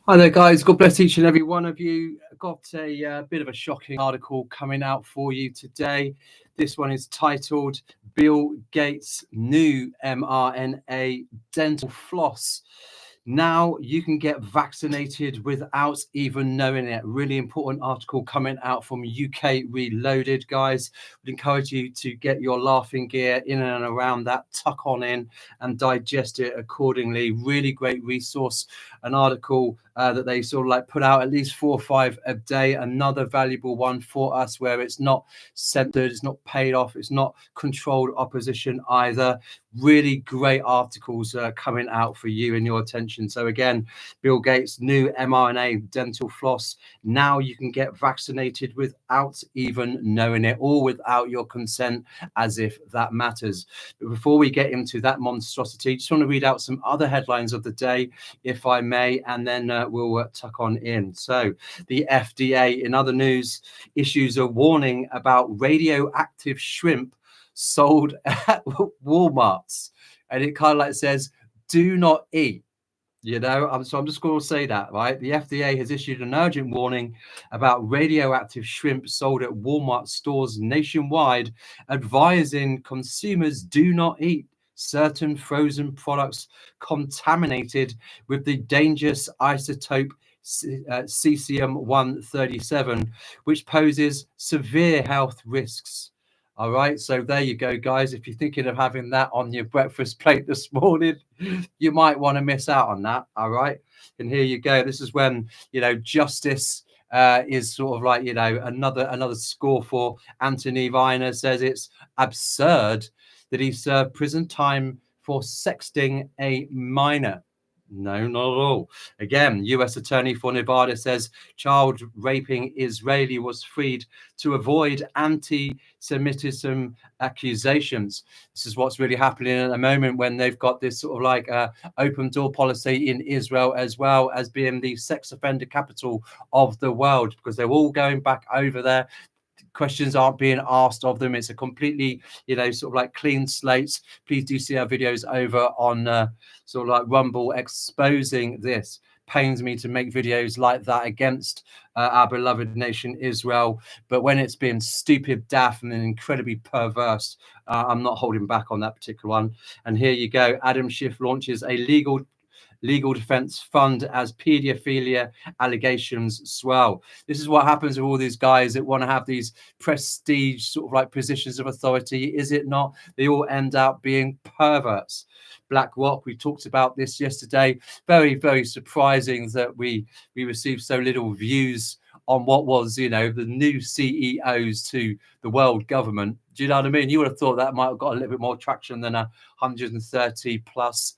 Hi there, guys. God bless each and every one of you. Got a bit of a shocking article coming out for you today. This one is titled Bill Gates' New mRNA Dental Floss. Now you can get vaccinated without even knowing it. Really important article coming out from UK Reloaded, guys. Would encourage you to get your laughing gear in and around that, tuck on in and digest it accordingly. Really great resource, an article that they sort of like put out at least 4 or 5 a day. Another valuable one for us where it's not censored, it's not paid off, it's not controlled opposition either. Really great articles coming out for you and your attention. So again, Bill Gates' new mRNA dental floss. Now you can get vaccinated without even knowing it, or without your consent, as if that matters. But before we get into that monstrosity, just want to read out some other headlines of the day, if I may, and then we'll tuck on in. So the FDA, in other news, issues a warning about radioactive shrimp sold at Walmarts, and it kind of like says, do not eat. So I'm just going to say that, right? The FDA has issued an urgent warning about radioactive shrimp sold at Walmart stores nationwide, advising consumers do not eat certain frozen products contaminated with the dangerous isotope cesium-137, which poses severe health risks. All right, so there you go, guys. If you're thinking of having that on your breakfast plate this morning, you might want to miss out on that. All right, and here you go. This is when justice is sort of like another score for Anthony Weiner. Says it's absurd that he served prison time for sexting a minor. No, not at all. Again, U.S. Attorney for Nevada says child raping Israeli was freed to avoid anti-Semitism accusations. This is what's really happening at the moment when they've got this sort of like open door policy in Israel, as well as being the sex offender capital of the world, because they're all going back over there. Questions aren't being asked of them. It's a completely, sort of like clean slate. Please do see our videos over on sort of like Rumble exposing this. Pains me to make videos like that against our beloved nation Israel, but when it's been stupid, daft, and incredibly perverse, I'm not holding back on that particular one. And here you go. Adam Schiff launches a legal defense fund as paedophilia allegations swell. This is what happens with all these guys that want to have these prestige sort of like positions of authority, is it not? They all end up being perverts. BlackRock, we talked about this yesterday. Very, very surprising that we received so little views on what was, the new CEOs to the world government. Do you know what I mean? You would have thought that might have got a little bit more traction than 130 plus.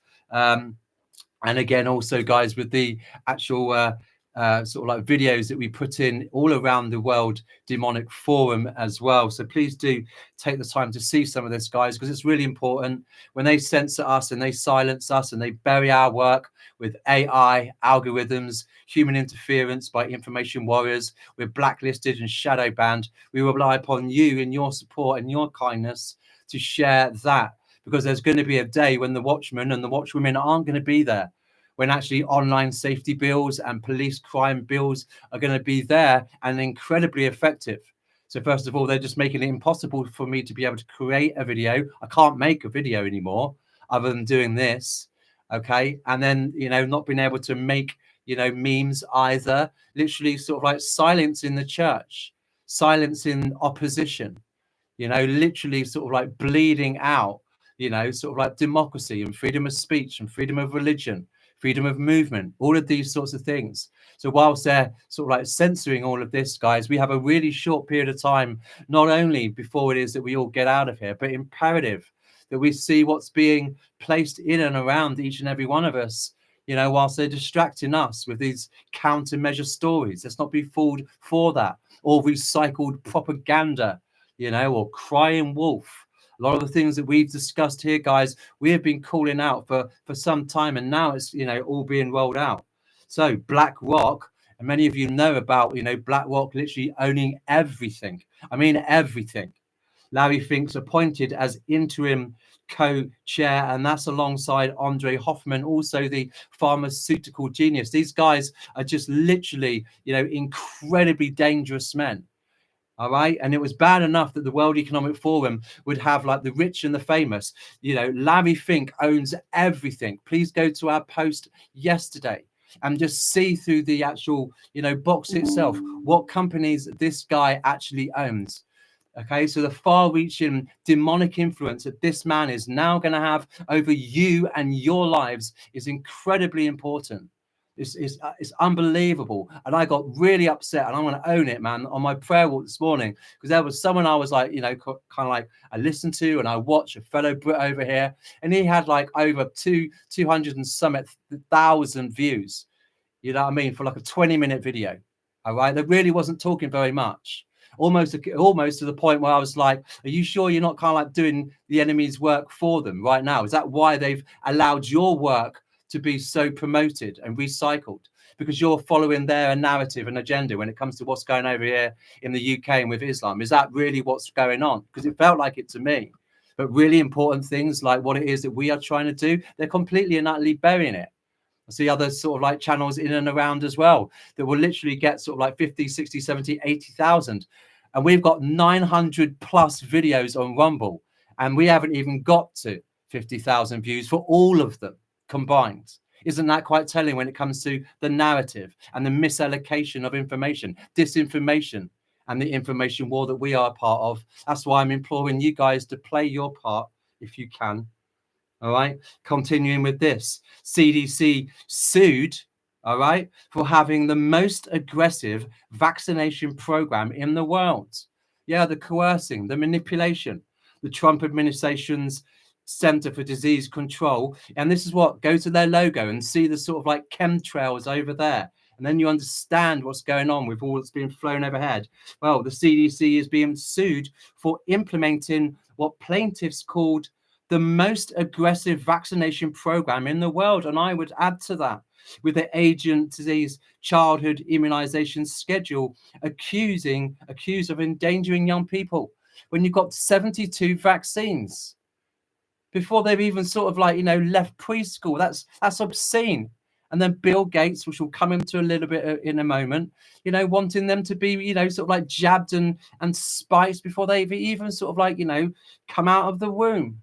And again, also, guys, with the actual sort of like videos that we put in all around the world demonic forum as well. So please do take the time to see some of this, guys, because it's really important. When they censor us and they silence us and they bury our work with AI, algorithms, human interference by information warriors, we're blacklisted and shadow banned. We rely upon you and your support and your kindness to share that, because there's going to be a day when the watchmen and the watchwomen aren't going to be there, when actually online safety bills and police crime bills are going to be there and incredibly effective. So first of all, they're just making it impossible for me to be able to create a video. I can't make a video anymore other than doing this. Okay. And then, not being able to make, memes either, literally sort of like silencing the church, silencing opposition, literally sort of like bleeding out, sort of like democracy and freedom of speech and freedom of religion, freedom of movement, all of these sorts of things. So whilst they're sort of like censoring all of this, guys, we have a really short period of time, not only before it is that we all get out of here, but imperative that we see what's being placed in and around each and every one of us, whilst they're distracting us with these countermeasure stories. Let's not be fooled for that, or recycled propaganda, or crying wolf. A lot of the things that we've discussed here, guys, we have been calling out for some time, and now it's, all being rolled out. So BlackRock, and many of you know about, BlackRock literally owning everything. I mean, everything. Larry Fink's appointed as interim co-chair, and that's alongside Andre Hoffman, also the pharmaceutical genius. These guys are just literally, incredibly dangerous men. All right. And it was bad enough that the World Economic Forum would have like the rich and the famous. Larry Fink owns everything. Please go to our post yesterday and just see through the actual, box itself, what companies this guy actually owns. Okay, so the far-reaching demonic influence that this man is now going to have over you and your lives is incredibly important. It's unbelievable. And I got really upset, and I'm going to own it, man, on my prayer walk this morning, because there was someone I was like, kind of like I listened to and I watched, a fellow Brit over here, and he had like over 200 and some thousand views. You know what I mean? For like a 20-minute video. All right. That really wasn't talking very much. Almost to the point where I was like, are you sure you're not kind of like doing the enemy's work for them right now? Is that why they've allowed your work to be so promoted and recycled? Because you're following their narrative and agenda when it comes to what's going over here in the UK and with Islam. Is that really what's going on? Because it felt like it to me. But really important things like what it is that we are trying to do, they're completely and utterly burying it. I see other sort of like channels in and around as well that will literally get sort of like 50, 60, 70, 80,000. And we've got 900 plus videos on Rumble, and we haven't even got to 50,000 views for all of them combined. Isn't that quite telling when it comes to the narrative and the misallocation of information, disinformation, and the information war that we are a part of? That's why I'm imploring you guys to play your part if you can. All right. Continuing with this, CDC sued, all right, for having the most aggressive vaccination program in the world. Yeah, the coercing, the manipulation, the Trump administration's Center for Disease Control. And this is what, go to their logo and see the sort of like chemtrails over there. And then you understand what's going on with all that's being flown overhead. Well, the CDC is being sued for implementing what plaintiffs called the most aggressive vaccination program in the world. And I would add to that, with the agency's childhood immunization schedule accused of endangering young people, when you've got 72 vaccines before they've even sort of like, left preschool. That's obscene. And then Bill Gates, which we'll come into a little bit in a moment, wanting them to be, sort of like jabbed and spiced before they've even sort of like, come out of the womb.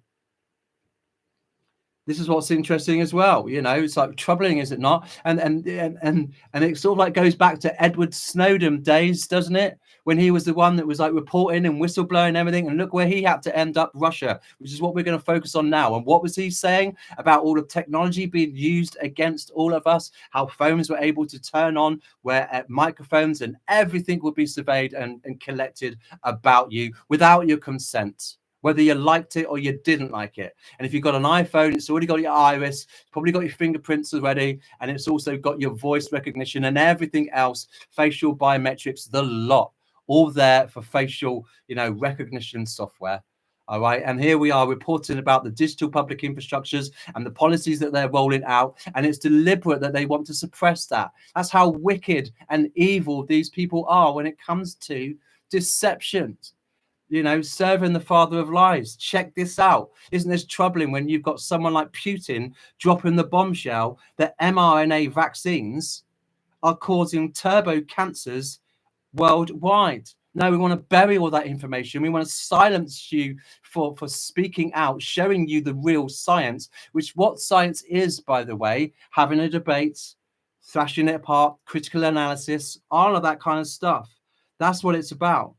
This is what's interesting as well. It's like troubling, is it not? And it sort of like goes back to Edward Snowden days, doesn't it? When he was the one that was like reporting and whistleblowing and everything. And look where he had to end up, Russia, which is what we're going to focus on now. And what was he saying about all of technology being used against all of us? How phones were able to turn on, where microphones and everything would be surveyed and collected about you without your consent, whether you liked it or you didn't like it. And if you've got an iPhone, it's already got your iris, probably got your fingerprints already, and it's also got your voice recognition and everything else, facial biometrics, the lot, all there for facial, recognition software. All right. And here we are reporting about the digital public infrastructures and the policies that they're rolling out. And it's deliberate that they want to suppress that. That's how wicked and evil these people are when it comes to deception. Serving the father of lies. Check this out. Isn't this troubling when you've got someone like Putin dropping the bombshell that mRNA vaccines are causing turbo cancers worldwide? No, we want to bury all that information. We want to silence you for speaking out, showing you the real science, which what science is, by the way, having a debate, thrashing it apart, critical analysis, all of that kind of stuff. That's what it's about.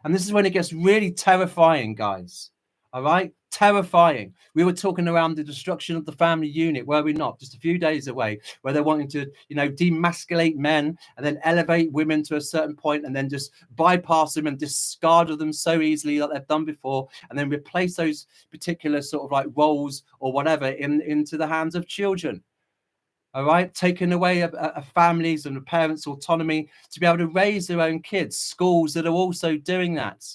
And this is when it gets really terrifying, guys. All right? Terrifying. We were talking around the destruction of the family unit, were we not? Just a few days away, where they're wanting to, demasculate men and then elevate women to a certain point and then just bypass them and discard of them so easily like they've done before, and then replace those particular sort of like roles or whatever into the hands of children. All right, taking away a families and parents' autonomy to be able to raise their own kids. Schools that are also doing that.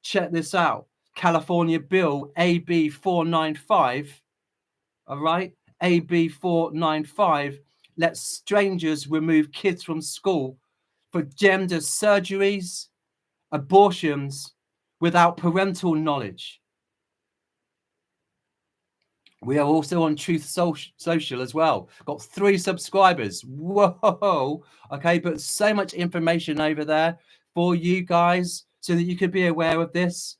Check this out. California Bill AB 495. All right, AB 495 lets strangers remove kids from school for gender surgeries, abortions without parental knowledge. We are also on Truth Social as well. Got 3 subscribers. Whoa. Okay, but so much information over there for you guys so that you could be aware of this.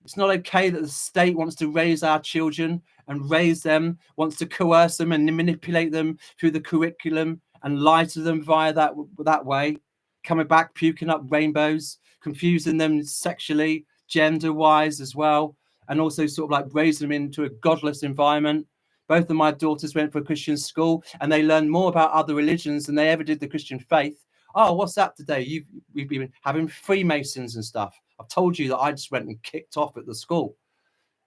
It's not okay that the state wants to raise our children and raise them, wants to coerce them and manipulate them through the curriculum and lie to them via that way, coming back, puking up rainbows, confusing them sexually, gender-wise as well, and also sort of like raising them into a godless environment. Both of my daughters went for a Christian school and they learned more about other religions than they ever did the Christian faith. Oh, what's that today? We've been having Freemasons and stuff. I've told you that I just went and kicked off at the school.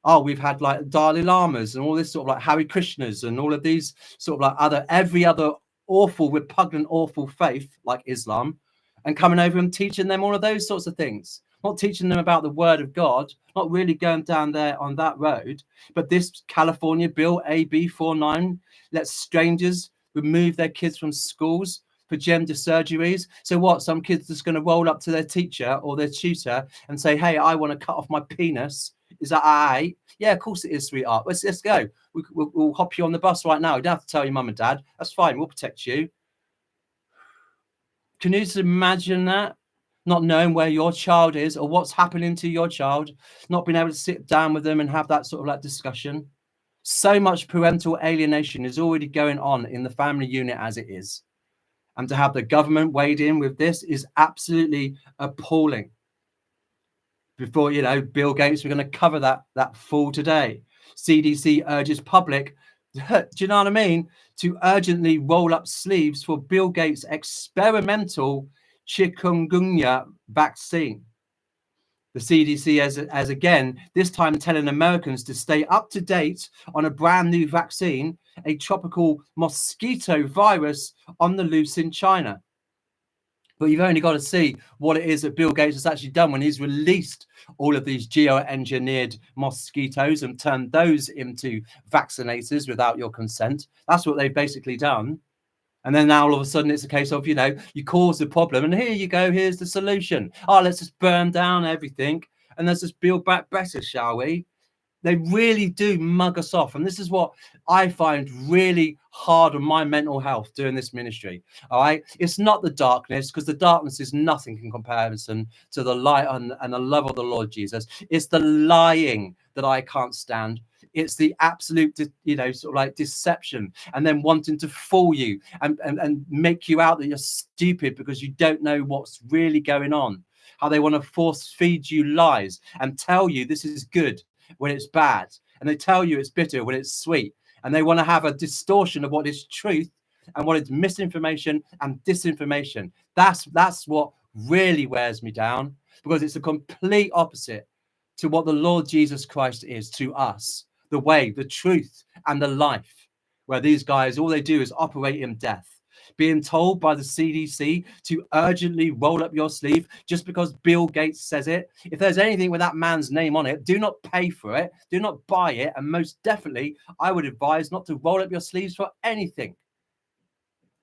Oh, we've had like Dalai Lamas and all this sort of like Hare Krishnas and all of these sort of like every other awful, repugnant, awful faith like Islam, and coming over and teaching them all of those sorts of things. Not teaching them about the word of God, not really going down there on that road. But this California bill, AB 49, lets strangers remove their kids from schools for gender surgeries. So what? Some kids just going to roll up to their teacher or their tutor and say, hey, I want to cut off my penis. Is that all right? Yeah, of course it is, sweetheart. Let's go. We'll hop you on the bus right now. You don't have to tell your mum and dad. That's fine. We'll protect you. Can you just imagine that? Not knowing where your child is or what's happening to your child, not being able to sit down with them and have that sort of like discussion. So much parental alienation is already going on in the family unit as it is. And to have the government weighed in with this is absolutely appalling. Before, Bill Gates, we're going to cover that full today. CDC urges public, do you know what I mean, to urgently roll up sleeves for Bill Gates' experimental chikungunya vaccine. The CDC as again, this time telling Americans to stay up to date on a brand new vaccine, a tropical mosquito virus on the loose in China. But you've only got to see what it is that Bill Gates has actually done when he's released all of these geoengineered mosquitoes and turned those into vaccinators without your consent. That's what they've basically done. And then now all of a sudden it's a case of, you cause the problem and here you go, here's the solution. Oh, let's just burn down everything and let's just build back better, shall we? They really do mug us off. And this is what I find really hard on my mental health doing this ministry. All right. It's not the darkness, because the darkness is nothing in comparison to the light and the love of the Lord Jesus. It's the lying that I can't stand. It's the absolute, sort of like deception, and then wanting to fool you and make you out that you're stupid because you don't know what's really going on. How they want to force feed you lies and tell you this is good when it's bad, and they tell you it's bitter when it's sweet, and they want to have a distortion of what is truth and what is misinformation and disinformation. That's what really wears me down, because it's a complete opposite to what the Lord Jesus Christ is to us, the way, the truth, and the life, where these guys, all they do is operate in death. Being told by the CDC to urgently roll up your sleeve just because Bill Gates says it. If there's anything with that man's name on it, do not pay for it, do not buy it, and most definitely I would advise not to roll up your sleeves for anything.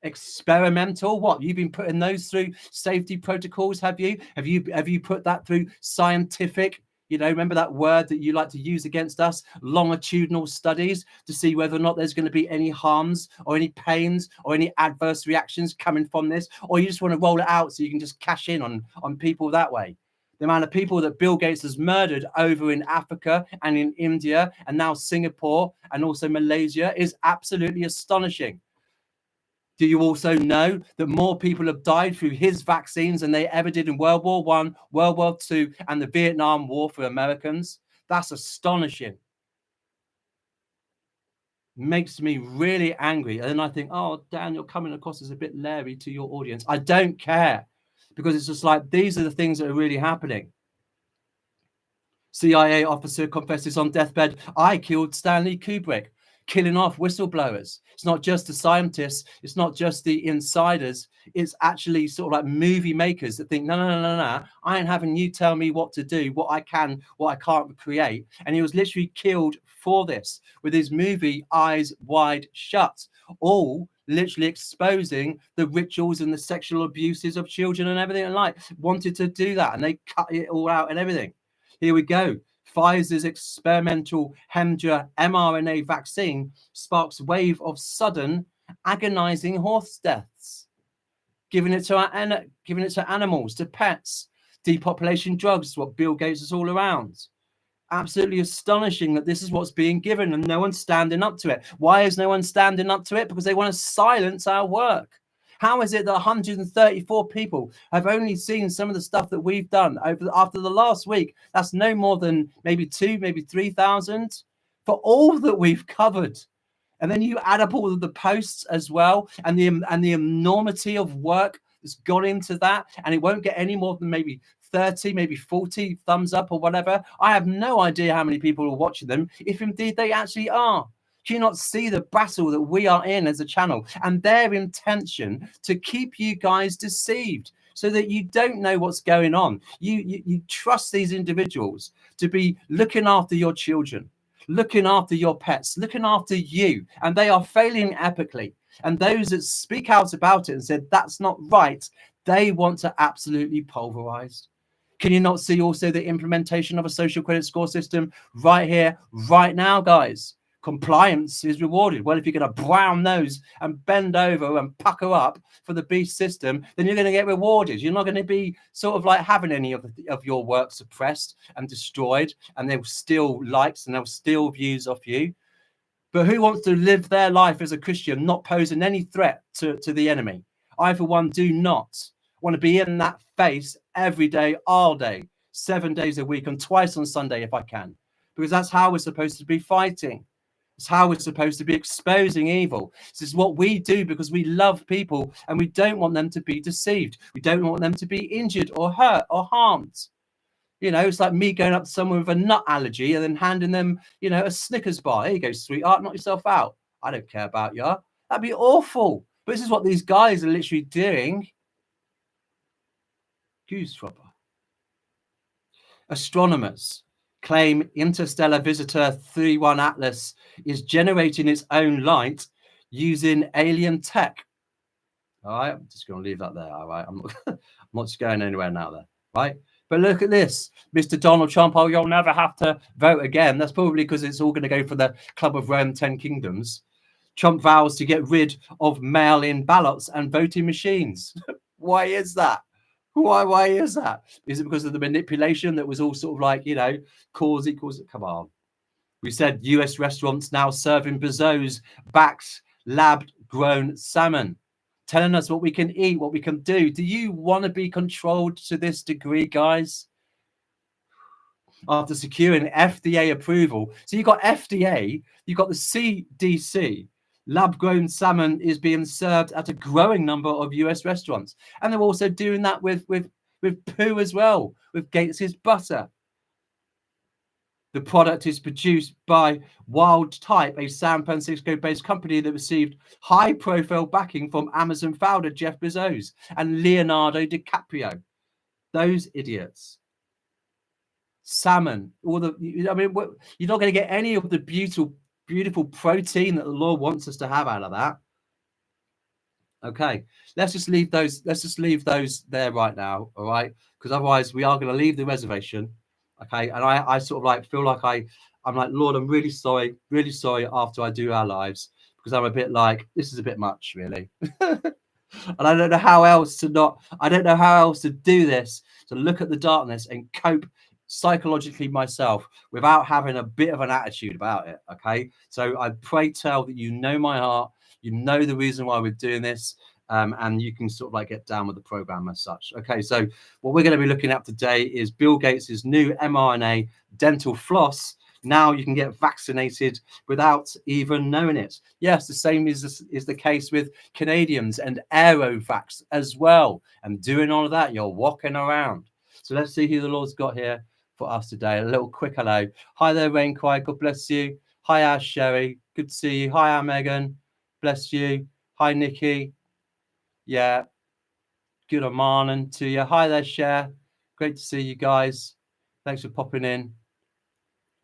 Experimental, what? You've been putting those through safety protocols, have you? Have you put that through scientific, remember that word that you like to use against us, longitudinal studies, to see whether or not there's going to be any harms or any pains or any adverse reactions coming from this? Or you just want to roll it out so you can just cash in on people that way? The amount of people that Bill Gates has murdered over in Africa and in India and now Singapore and also Malaysia is absolutely astonishing. Do you also know that more people have died through his vaccines than they ever did in World War I, World War II, and the Vietnam War for Americans? That's astonishing. Makes me really angry. And then I think, oh, Dan, you're coming across as a bit leery to your audience. I don't care, because it's just like, these are the things that are really happening. CIA officer confesses on deathbed, I killed Stanley Kubrick. Killing off whistleblowers. It's not just the scientists, it's not just the insiders, it's actually sort of like movie makers that think, no, I ain't having you tell me what to do, what I can, what I can't create. And he was literally killed for this, with his movie Eyes Wide Shut, all literally exposing the rituals and the sexual abuses of children and everything, and wanted to do that, and they cut it all out and everything. Here we go. Pfizer's experimental mRNA vaccine sparks wave of sudden, agonizing horse deaths. Giving it to animals, to pets. Depopulation drugs, what Bill Gates is all around. Absolutely astonishing that this is what's being given and no one's standing up to it. Why is no one standing up to it? Because they want to silence our work. How is it that 134 people have only seen some of the stuff that we've done after the last week? That's no more than maybe 3,000 for all that we've covered. And then you add up all of the posts as well, and the enormity of work that's gone into that, and it won't get any more than maybe 30, maybe 40 thumbs up or whatever. I have no idea how many people are watching them, if indeed they actually are. Do you not see the battle that we are in as a channel, and their intention to keep you guys deceived so that you don't know what's going on? You trust these individuals to be looking after your children, looking after your pets, looking after you, and they are failing epically. And those that speak out about it and said that's not right, they want to absolutely pulverize. Can you not see also the implementation of a social credit score system right here, right now, guys? Compliance is rewarded. Well, if you're going to brown nose and bend over and pucker up for the beast system, then you're going to get rewarded. You're not going to be sort of like having any of your work suppressed and destroyed, and they'll steal likes and they'll steal views off you. But who wants to live their life as a Christian, not posing any threat to the enemy? I, for one, do not want to be in that face every day, all day, 7 days a week, and twice on Sunday if I can, because that's how we're supposed to be fighting. It's how we're supposed to be exposing evil. This is what we do because we love people and we don't want them to be deceived. We don't want them to be injured or hurt or harmed. You know, it's like me going up to someone with a nut allergy and then handing them, you know, a Snickers bar. Here you go, sweetheart, knock yourself out. I don't care about you. That'd be awful. But this is what these guys are literally doing. Goosefrapper. Astronomers claim interstellar visitor 31 Atlas is generating its own light using alien tech. All right, I'm just going to leave that there. All right, I'm not just going anywhere now there. Right, but look at this, Mr. Donald Trump. Oh, you'll never have to vote again. That's probably because it's all going to go for the Club of Rome 10 Kingdoms. Trump vows to get rid of mail-in ballots and voting machines. Why is that? Why is that? Is it because of the manipulation that was all sort of like, you know, cause equals? Come on. We said US restaurants now serving Bezos backed lab-grown salmon, telling us what we can eat, what we can do. Do you want to be controlled to this degree, guys? After securing FDA approval. So you've got FDA, you've got the CDC. Lab-grown salmon is being served at a growing number of US restaurants. And they're also doing that with poo as well, with Gates's butter. The product is produced by Wild Type, a San Francisco-based company that received high-profile backing from Amazon founder Jeff Bezos and Leonardo DiCaprio. Those idiots. Salmon, you're not going to get any of the beautiful protein that the Lord wants us to have out of that. Okay, let's just leave those there right now, all right? Because otherwise we are going to leave the reservation. Okay, and I sort of like feel like I'm like, Lord, I'm really sorry after I do our lives, because I'm a bit like, this is a bit much, really. And I don't know how else to do this, to look at the darkness and cope psychologically myself without having a bit of an attitude about it. Okay, so I pray tell that you know my heart, you know the reason why we're doing this, and you can sort of like get down with the program as such. Okay, so what we're going to be looking at today is Bill Gates's new mRNA dental floss. Now you can get vaccinated without even knowing it. Yes, the same is the case with Canadians and Aerovax as well. And doing all of that, you're walking around. So let's see who the Lord's got here for us today. A little quick hello. Hi there, Rain Cry. God bless you. Hi, Ash Sherry. Good to see you. Hi, Megan. Bless you. Hi, Nikki. Yeah. Good morning to you. Hi there, Cher. Great to see you guys. Thanks for popping in.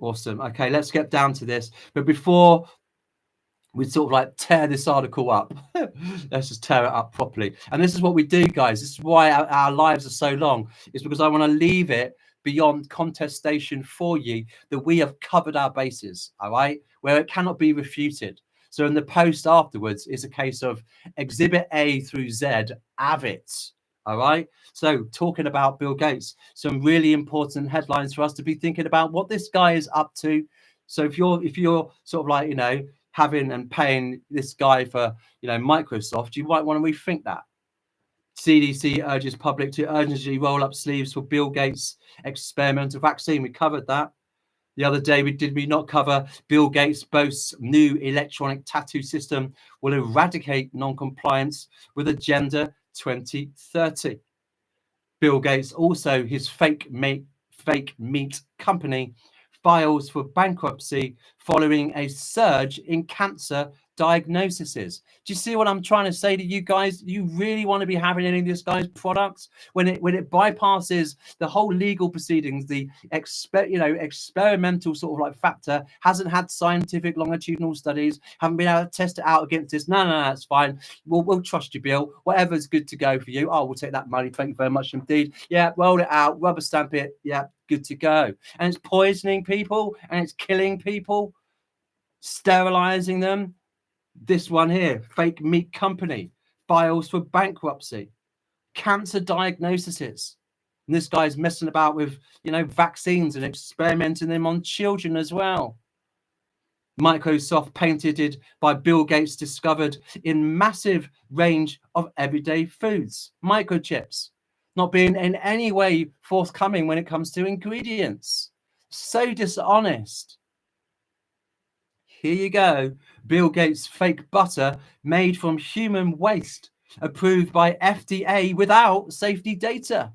Awesome. Okay, let's get down to this. But before we sort of like tear this article up, let's just tear it up properly. And this is what we do, guys. This is why our lives are so long. It's because I want to leave it beyond contestation for you that we have covered our bases, all right, where it cannot be refuted. So in the post afterwards is a case of exhibit A through Z, have it. All right. So talking about Bill Gates, some really important headlines for us to be thinking about what this guy is up to. So if you're sort of like, you know, having and paying this guy for, you know, Microsoft, you might want to rethink that. CDC urges public to urgently roll up sleeves for Bill Gates' experimental vaccine. We covered that. The other day, did we not cover Bill Gates boasts new electronic tattoo system will eradicate non-compliance with Agenda 2030. Bill Gates also, his fake meat company files for bankruptcy following a surge in cancer diagnoses. Do you see what I'm trying to say to you guys? You really want to be having any of this guy's products when it bypasses the whole legal proceedings, the experimental sort of like factor, hasn't had scientific longitudinal studies, haven't been able to test it out against this. No, that's fine. We'll trust you, Bill. Whatever's good to go for you. Oh, we'll take that money. Thank you very much indeed. Yeah, roll it out, rubber stamp it. Yeah, good to go. And it's poisoning people and it's killing people, sterilizing them. This one here, fake meat company files for bankruptcy, cancer diagnoses. And this guy's messing about with, you know, vaccines and experimenting them on children as well. Microsoft patented by Bill Gates discovered in massive range of everyday foods. Microchips not being in any way forthcoming when it comes to ingredients. So dishonest. Here you go. Bill Gates' fake butter made from human waste, approved by FDA without safety data.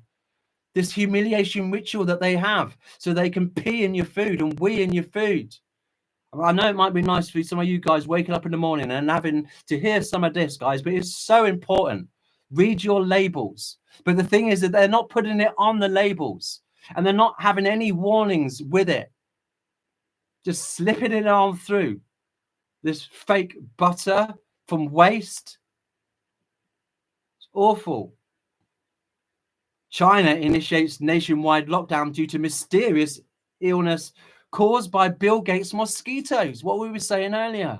This humiliation ritual that they have so they can pee in your food and wee in your food. I know it might be nice for some of you guys waking up in the morning and having to hear some of this, guys, but it's so important. Read your labels. But the thing is that they're not putting it on the labels and they're not having any warnings with it. Just slipping it on through. This fake butter from waste. It's awful. China initiates nationwide lockdown due to mysterious illness caused by Bill Gates mosquitoes. What we were saying earlier.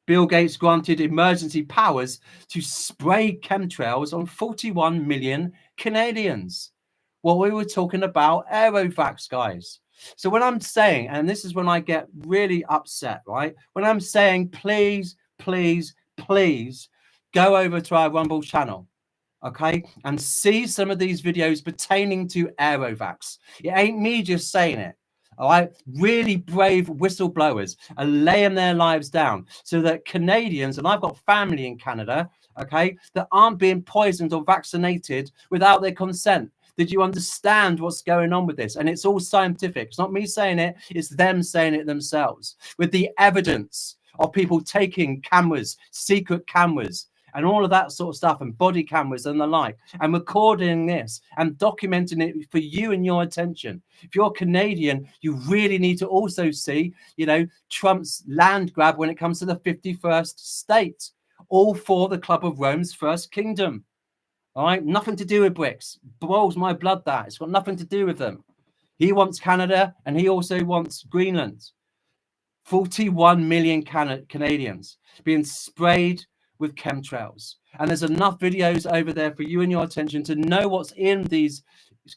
Bill Gates granted emergency powers to spray chemtrails on 41 million Canadians. Well, we were talking about Aerovax, guys. So when I'm saying, and this is when I get really upset, right? When I'm saying, please, please, please go over to our Rumble channel, okay, and see some of these videos pertaining to Aerovax. It ain't me just saying it. All right, really brave whistleblowers are laying their lives down so that Canadians, and I've got family in Canada, okay, that aren't being poisoned or vaccinated without their consent. Did you understand what's going on with this? And it's all scientific. It's not me saying it, it's them saying it themselves with the evidence of people taking cameras, secret cameras, and all of that sort of stuff, and body cameras and the like, and recording this and documenting it for you and your attention. If you're Canadian, you really need to also see, you know, Trump's land grab when it comes to the 51st state, all for the Club of Rome's First Kingdom. All right, nothing to do with BRICS. Boils my blood that. It's got nothing to do with them. He wants Canada and he also wants Greenland. 41 million Canadians being sprayed with chemtrails. And there's enough videos over there for you and your attention to know what's in these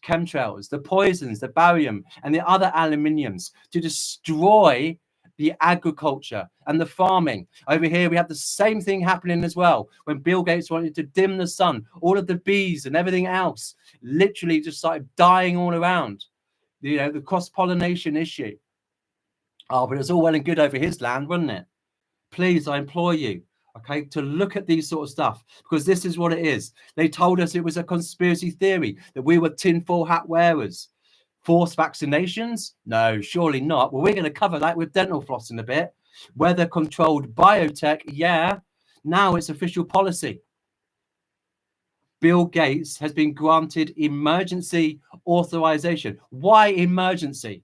chemtrails, the poisons, the barium, and the other aluminiums to destroy the agriculture and the farming. Over here, we have the same thing happening as well. When Bill Gates wanted to dim the sun, all of the bees and everything else literally just started dying all around. You know, the cross-pollination issue. Oh, but it's all well and good over his land, wasn't it? Please, I implore you, okay, to look at these sort of stuff, because this is what it is. They told us it was a conspiracy theory, that we were tinfoil hat wearers. Forced vaccinations? No, surely not. Well, we're going to cover that with dental floss in a bit. Weather-controlled biotech, yeah. Now it's official policy. Bill Gates has been granted emergency authorization. Why emergency?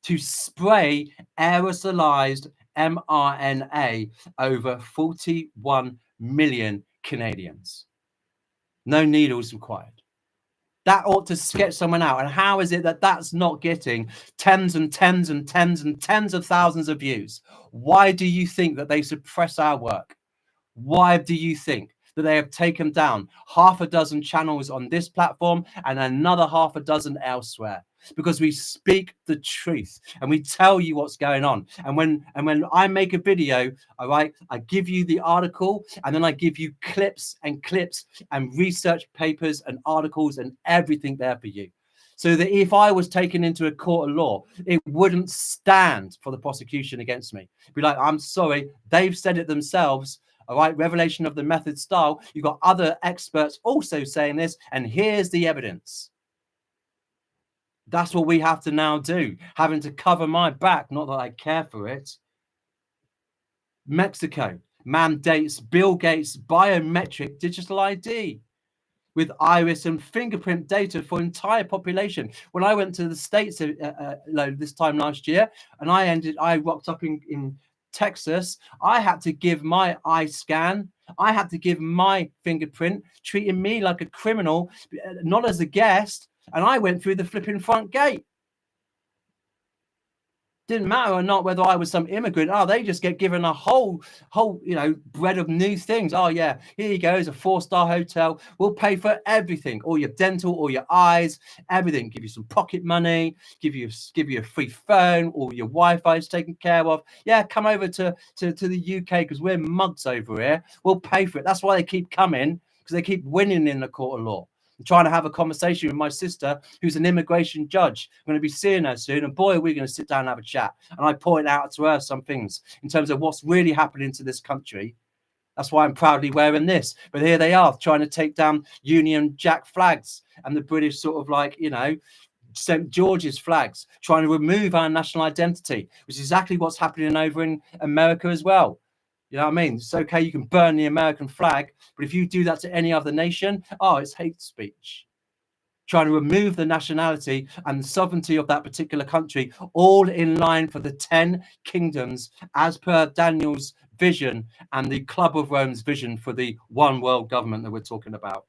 To spray aerosolized mRNA over 41 million Canadians. No needles required. That ought to sketch someone out. And how is it that that's not getting tens and tens and tens and tens of thousands of views? Why do you think that they suppress our work? Why do you think that they have taken down half a dozen channels on this platform and another half a dozen elsewhere? Because we speak the truth and we tell you what's going on. And when I make a video, all right, I give you the article and then I give you clips and research papers and articles and everything there for you. So that if I was taken into a court of law, it wouldn't stand for the prosecution against me. Be like, I'm sorry, they've said it themselves. All right, revelation of the method style. You've got other experts also saying this, and here's the evidence. That's what we have to now do, having to cover my back, not that I care for it. Mexico mandates Bill Gates biometric digital ID with iris and fingerprint data for entire population. When I went to the States this time last year, and I rocked up in Texas, I had to give my eye scan, I had to give my fingerprint, treating me like a criminal, not as a guest, and I went through the flipping front gate. Didn't matter or not whether I was some immigrant. Oh, they just get given a whole, bread of new things. Oh yeah, here you go. It's a 4-star hotel. We'll pay for everything, all your dental, all your eyes, everything. Give you some pocket money. Give you a free phone. All your Wi-Fi is taken care of. Yeah, come over to the UK because we're mugs over here. We'll pay for it. That's why they keep coming, because they keep winning in the court of law. I'm trying to have a conversation with my sister, who's an immigration judge. I'm going to be seeing her soon, and boy, we're going to sit down and have a chat. And I point out to her some things in terms of what's really happening to this country. That's why I'm proudly wearing this. But here they are trying to take down Union Jack flags and the British sort of St. George's flags, trying to remove our national identity, which is exactly what's happening over in America as well. You know what I mean? It's okay, you can burn the American flag, but if you do that to any other nation, it's hate speech. Trying to remove the nationality and the sovereignty of that particular country, all in line for the 10 kingdoms, as per Daniel's vision and the Club of Rome's vision for the one world government that we're talking about.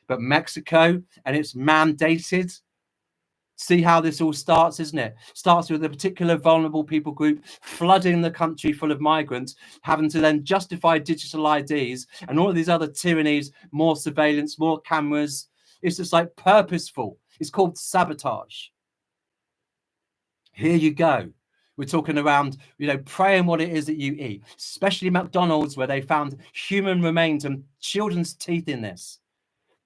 But Mexico, and it's mandated. See how this all starts, isn't it? Starts with a particular vulnerable people group flooding the country full of migrants, having to then justify digital IDs and all of these other tyrannies, more surveillance, more cameras. It's just like purposeful. It's called sabotage. Here you go. We're talking around, praying what it is that you eat, especially McDonald's, where they found human remains and children's teeth in this.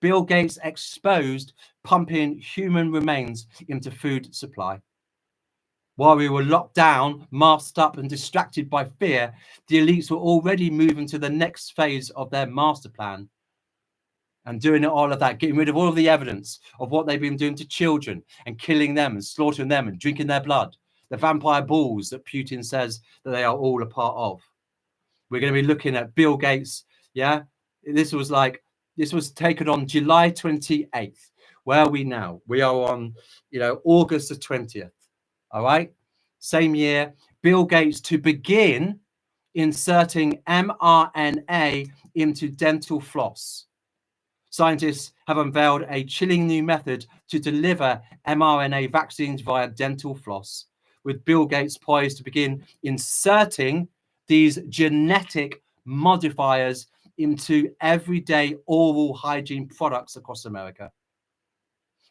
Bill Gates exposed pumping human remains into food supply. While we were locked down, masked up and distracted by fear, the elites were already moving to the next phase of their master plan and doing all of that, getting rid of all of the evidence of what they've been doing to children and killing them and slaughtering them and drinking their blood, the vampire balls that Putin says that they are all a part of. We're going to be looking at Bill Gates. Yeah, this was taken on July 28th. Where are we now? We are on, August the 20th. All right. Same year, Bill Gates to begin inserting mRNA into dental floss. Scientists have unveiled a chilling new method to deliver mRNA vaccines via dental floss, with Bill Gates poised to begin inserting these genetic modifiers into everyday oral hygiene products across America,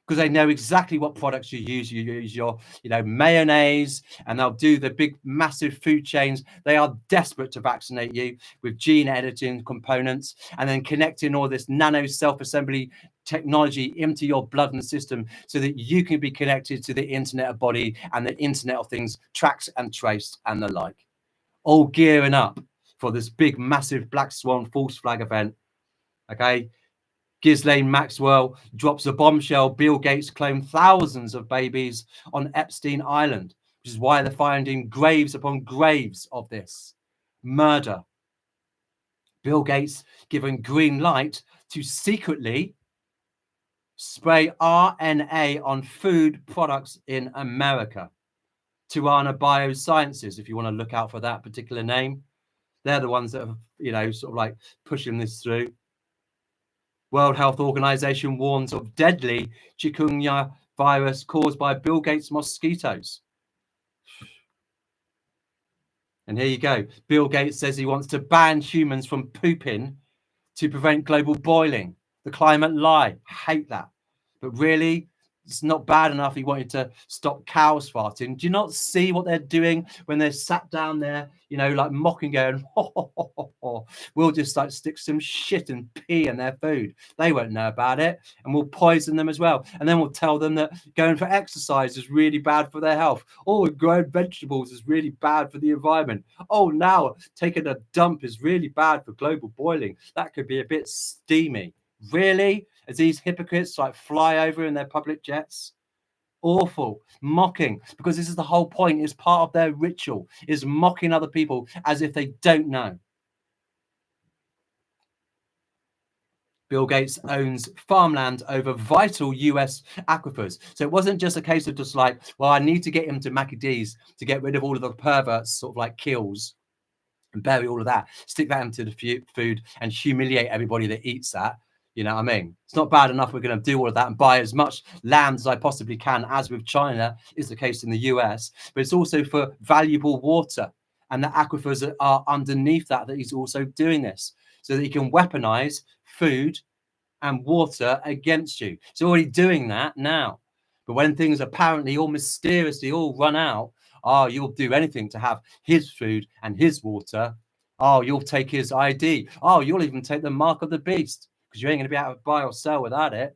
because they know exactly what products you use. You use your, mayonnaise, and they'll do the big, massive food chains. They are desperate to vaccinate you with gene editing components and then connecting all this nano self-assembly technology into your blood and system so that you can be connected to the Internet of Body and the Internet of Things, tracks and traced and the like. All gearing up for this big, massive Black Swan false flag event. Okay. Ghislaine Maxwell drops a bombshell. Bill Gates claimed thousands of babies on Epstein Island, which is why they're finding graves upon graves of this murder. Bill Gates given green light to secretly spray RNA on food products in America. Tuana Biosciences, if you want to look out for that particular name. They're the ones that are, sort of like pushing this through. World Health Organization warns of deadly chikungunya virus caused by Bill Gates mosquitoes. And here you go. Bill Gates says he wants to ban humans from pooping to prevent global boiling. The climate lie. Hate that. But really, it's not bad enough he wanted to stop cows farting. Do you not see what they're doing when they're sat down there, like mocking, going, we'll just like stick some shit and pee in their food. They won't know about it. And we'll poison them as well. And then we'll tell them that going for exercise is really bad for their health. Oh, growing vegetables is really bad for the environment. Oh, now taking a dump is really bad for global boiling. That could be a bit steamy. Really? As these hypocrites like fly over in their public jets? Awful. Mocking, because this is the whole point. It's part of their ritual, is mocking other people as if they don't know. Bill Gates owns farmland over vital US aquifers. So it wasn't just a case of just like, well, I need to get him to Mackie D's to get rid of all of the perverts, sort of like kills, and bury all of that, stick that into the food and humiliate everybody that eats that. You know what I mean? It's not bad enough we're going to do all of that and buy as much land as I possibly can, as with China is the case in the US, but it's also for valuable water. And the aquifers are underneath that he's also doing this so that he can weaponize food and water against you. He's already doing that now. But when things apparently all mysteriously all run out, oh, you'll do anything to have his food and his water. Oh, you'll take his ID. Oh, you'll even take the mark of the beast because you ain't going to be able to buy or sell without it.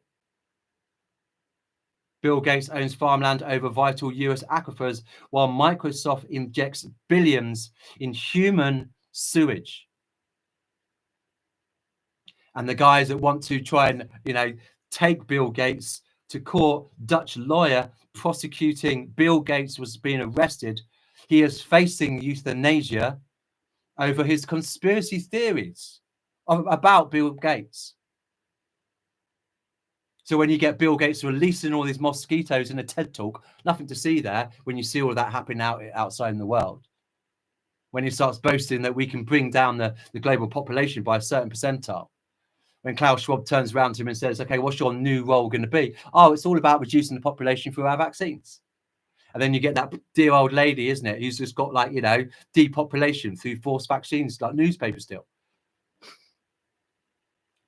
Bill Gates owns farmland over vital US aquifers while Microsoft injects billions in human sewage. And the guys that want to try and, take Bill Gates to court, Dutch lawyer prosecuting Bill Gates was being arrested. He is facing euthanasia over his conspiracy theories about Bill Gates. So when you get Bill Gates releasing all these mosquitoes in a TED talk, nothing to see there when you see all of that happening outside in the world. When he starts boasting that we can bring down the global population by a certain percentile. When Klaus Schwab turns around to him and says, okay, what's your new role going to be? Oh, it's all about reducing the population through our vaccines. And then you get that dear old lady, isn't it, who's just got depopulation through forced vaccines, like newspapers still.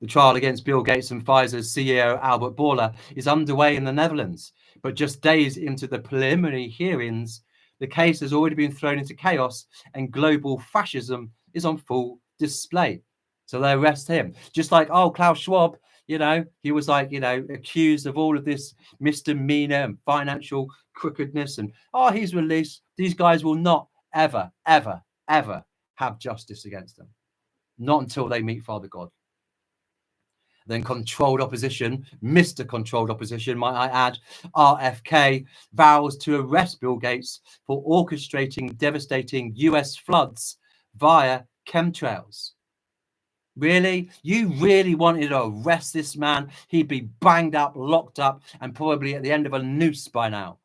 The trial against Bill Gates and Pfizer's CEO Albert Bourla is underway in the Netherlands. But just days into the preliminary hearings, the case has already been thrown into chaos and global fascism is on full display. So they arrest him. Just like, Klaus Schwab, he was accused of all of this misdemeanor and financial crookedness. And, he's released. These guys will not ever, ever, ever have justice against them. Not until they meet Father God. Then controlled opposition, Mr. Controlled Opposition, might I add, RFK, vows to arrest Bill Gates for orchestrating devastating US floods via chemtrails. Really? You really wanted to arrest this man? He'd be banged up, locked up, and probably at the end of a noose by now.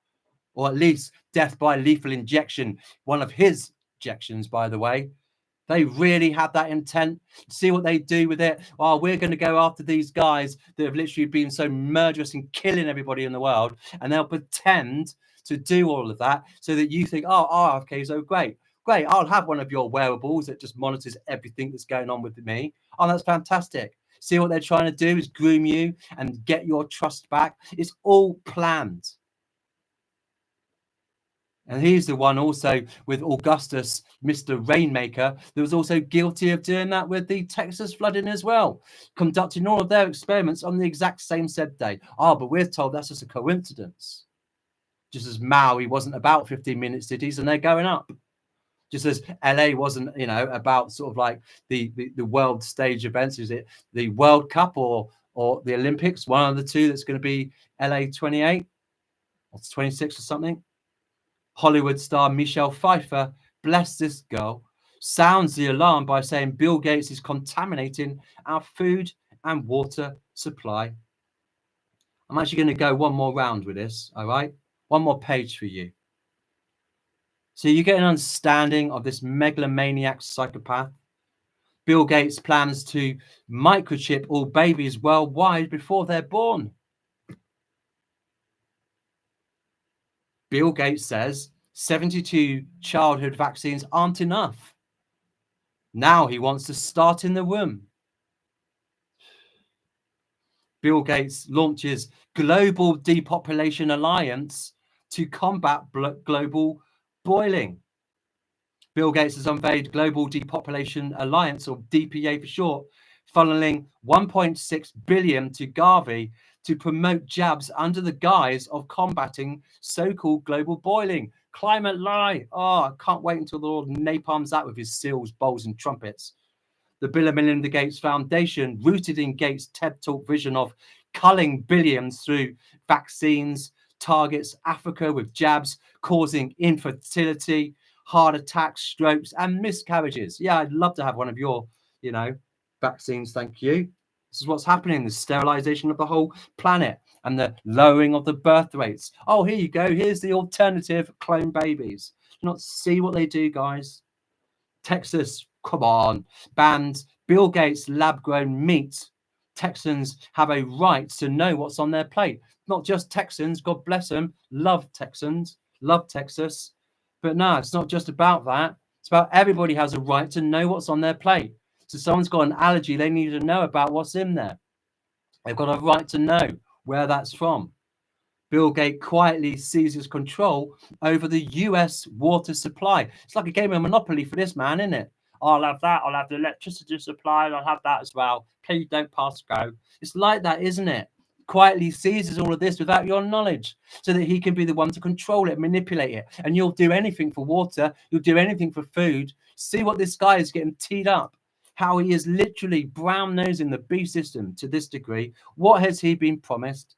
Or at least death by lethal injection, one of his injections, by the way. They really have that intent. See what they do with it. Oh, we're going to go after these guys that have literally been so murderous and killing everybody in the world. And they'll pretend to do all of that so that you think, RFK is so great. Great, I'll have one of your wearables that just monitors everything that's going on with me. Oh, that's fantastic. See what they're trying to do is groom you and get your trust back. It's all planned. And he's the one also with Augustus, Mr. Rainmaker, that was also guilty of doing that with the Texas flooding as well, conducting all of their experiments on the exact same said day. But we're told that's just a coincidence. Just as Maui wasn't about 15-minute cities and they're going up. Just as LA wasn't, about sort of like the world stage events. Is it the World Cup or the Olympics? One of the two that's going to be LA 28 or 26 or something. Hollywood star Michelle Pfeiffer, bless this girl, sounds the alarm by saying Bill Gates is contaminating our food and water supply. I'm actually going to go one more round with this, all right? One more page for you. So you get an understanding of this megalomaniac psychopath. Bill Gates plans to microchip all babies worldwide before they're born. Bill Gates says 72 childhood vaccines aren't enough. Now he wants to start in the womb. Bill Gates launches Global Depopulation Alliance to combat global boiling. Bill Gates has unveiled Global Depopulation Alliance, or DPA for short, funneling 1.6 billion to Gavi to promote jabs under the guise of combating so-called global boiling. Climate lie. Oh, I can't wait until the Lord napalms that with his seals, bowls, and trumpets. The Bill and Melinda Gates Foundation, rooted in Gates' TED Talk vision of culling billions through vaccines, targets Africa with jabs causing infertility, heart attacks, strokes, and miscarriages. Yeah, I'd love to have one of your, vaccines. Thank you. This is what's happening, the sterilization of the whole planet and the lowering of the birth rates. Oh, here you go. Here's the alternative clone babies. Do you not see what they do, guys? Texas, come on, bans Bill Gates lab-grown meat. Texans have a right to know what's on their plate. Not just Texans, God bless them, love Texans, love Texas. But no, it's not just about that. It's about everybody has a right to know what's on their plate. So someone's got an allergy, they need to know about what's in there. They've got a right to know where that's from. Bill Gates quietly seizes control over the US water supply. It's like a game of Monopoly for this man, isn't it? I'll have that. I'll have the electricity supply. And I'll have that as well. Please don't pass go. It's like that, isn't it? Quietly seizes all of this without your knowledge so that he can be the one to control it, manipulate it. And you'll do anything for water. You'll do anything for food. See what this guy is getting teed up. How he is literally brown-nosing the beef system to this degree. What has he been promised?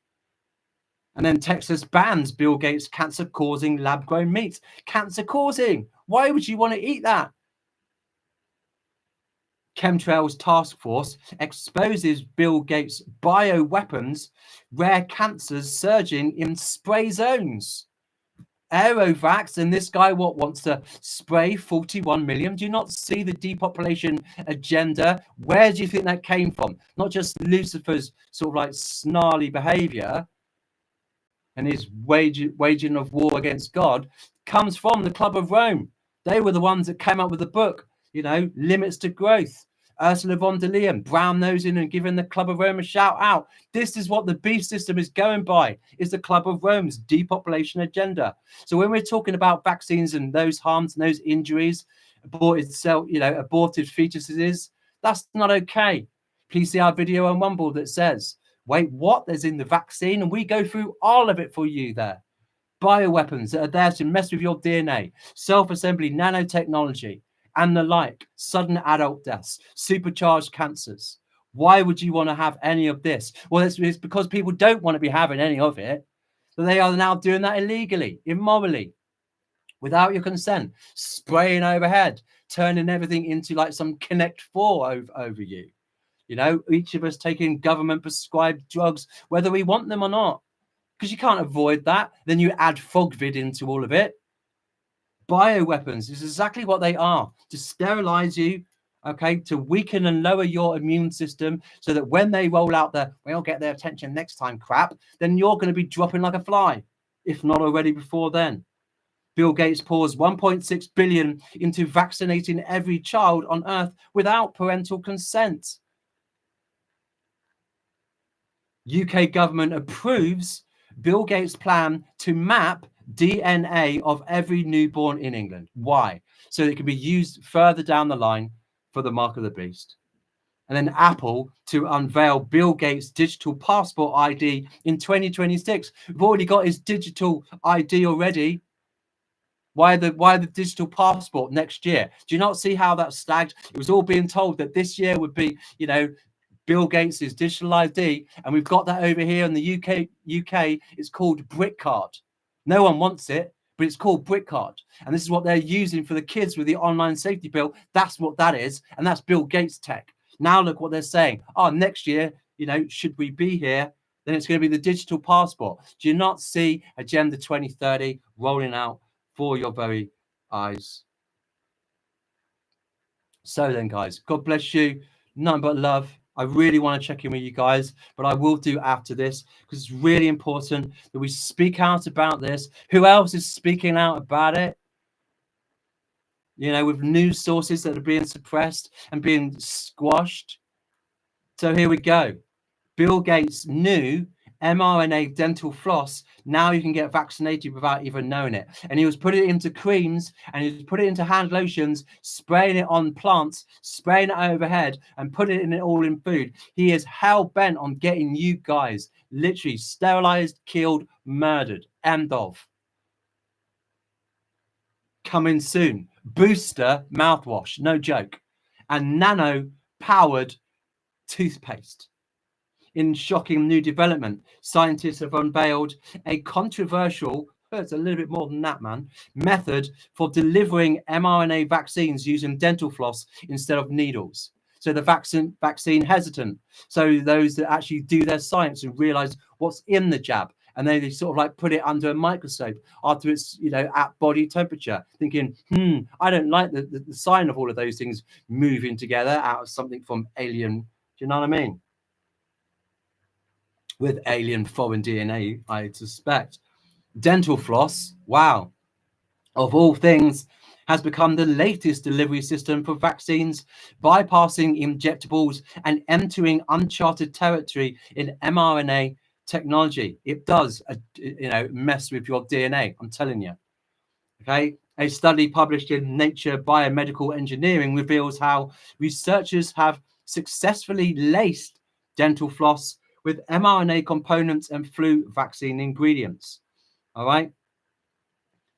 And then Texas bans Bill Gates' cancer-causing lab-grown meat. Cancer-causing. Why would you want to eat that? Chemtrails task force exposes Bill Gates' bioweapons, rare cancers surging in spray zones. Aerovax, and this guy wants to spray 41 million. Do you not see the depopulation agenda? Where do you think that came from? Not just Lucifer's sort of like snarly behavior and his waging of war against God, comes from the Club of Rome. They were the ones that came up with the book, Limits to Growth. Ursula von der Leyen, brown-nosing and giving the Club of Rome a shout out. This is what the beef system is going by, is the Club of Rome's depopulation agenda. So when we're talking about vaccines and those harms and those injuries, aborted fetuses, that's not okay. Please see our video on Rumble that says, wait, what? There's in the vaccine, and we go through all of it for you there. Bioweapons that are there to mess with your DNA, self-assembly nanotechnology, and the like, sudden adult deaths, supercharged cancers. Why would you want to have any of this? Well, it's because people don't want to be having any of it. So they are now doing that illegally, immorally, without your consent, spraying overhead, turning everything into like some Connect 4 over you. Each of us taking government prescribed drugs, whether we want them or not, because you can't avoid that. Then you add FOGVID into all of it. Bioweapons is exactly what they are, to sterilize you, okay, to weaken and lower your immune system so that when they roll out we'll get their attention next time crap, then you're going to be dropping like a fly, if not already before then. Bill Gates pours 1.6 billion into vaccinating every child on Earth without parental consent. UK government approves Bill Gates' plan to map DNA of every newborn in England. Why? So it can be used further down the line for the mark of the beast. And then Apple to unveil Bill Gates' digital passport ID in 2026. We've already got his digital ID already. Why the digital passport next year? Do you not see how that stacked? It was all being told that this year would be, Bill Gates' digital ID, and we've got that over here in the UK. It's called Brick Card. No one wants it, but it's called Brick Card, and this is what they're using for the kids with the online safety bill. That's what that is, and that's Bill Gates tech. Now look what they're saying. Oh, next year, should we be here, then it's going to be the digital passport. Do you not see Agenda 2030 rolling out for your very eyes? So then, guys, God bless you. None but love. I really want to check in with you guys, but I will do after this because it's really important that we speak out about this. Who else is speaking out about it? You know, with news sources that are being suppressed and being squashed. So here we go. Bill Gates' new mRNA dental floss. Now you can get vaccinated without even knowing it. And he was putting it into creams and he was putting it into hand lotions, spraying it on plants, spraying it overhead and putting it all in food. He is hell bent on getting you guys literally sterilized, killed, murdered. End of. Coming soon. Booster mouthwash, no joke. And nano powered toothpaste. In shocking new development, scientists have unveiled a controversial, it's a little bit more than that, man, method for delivering mRNA vaccines using dental floss instead of needles. So the vaccine hesitant. So those that actually do their science and realize what's in the jab. And then they sort of like put it under a microscope after it's, you know, at body temperature, thinking, I don't like the sign of all of those things moving together out of something from alien. Do you know what I mean? With alien foreign DNA, I suspect. Dental floss, wow, of all things, has become the latest delivery system for vaccines, bypassing injectables and entering uncharted territory in mRNA technology. It does, mess with your DNA, I'm telling you. Okay. A study published in Nature Biomedical Engineering reveals how researchers have successfully laced dental floss with mRNA components and flu vaccine ingredients. All right.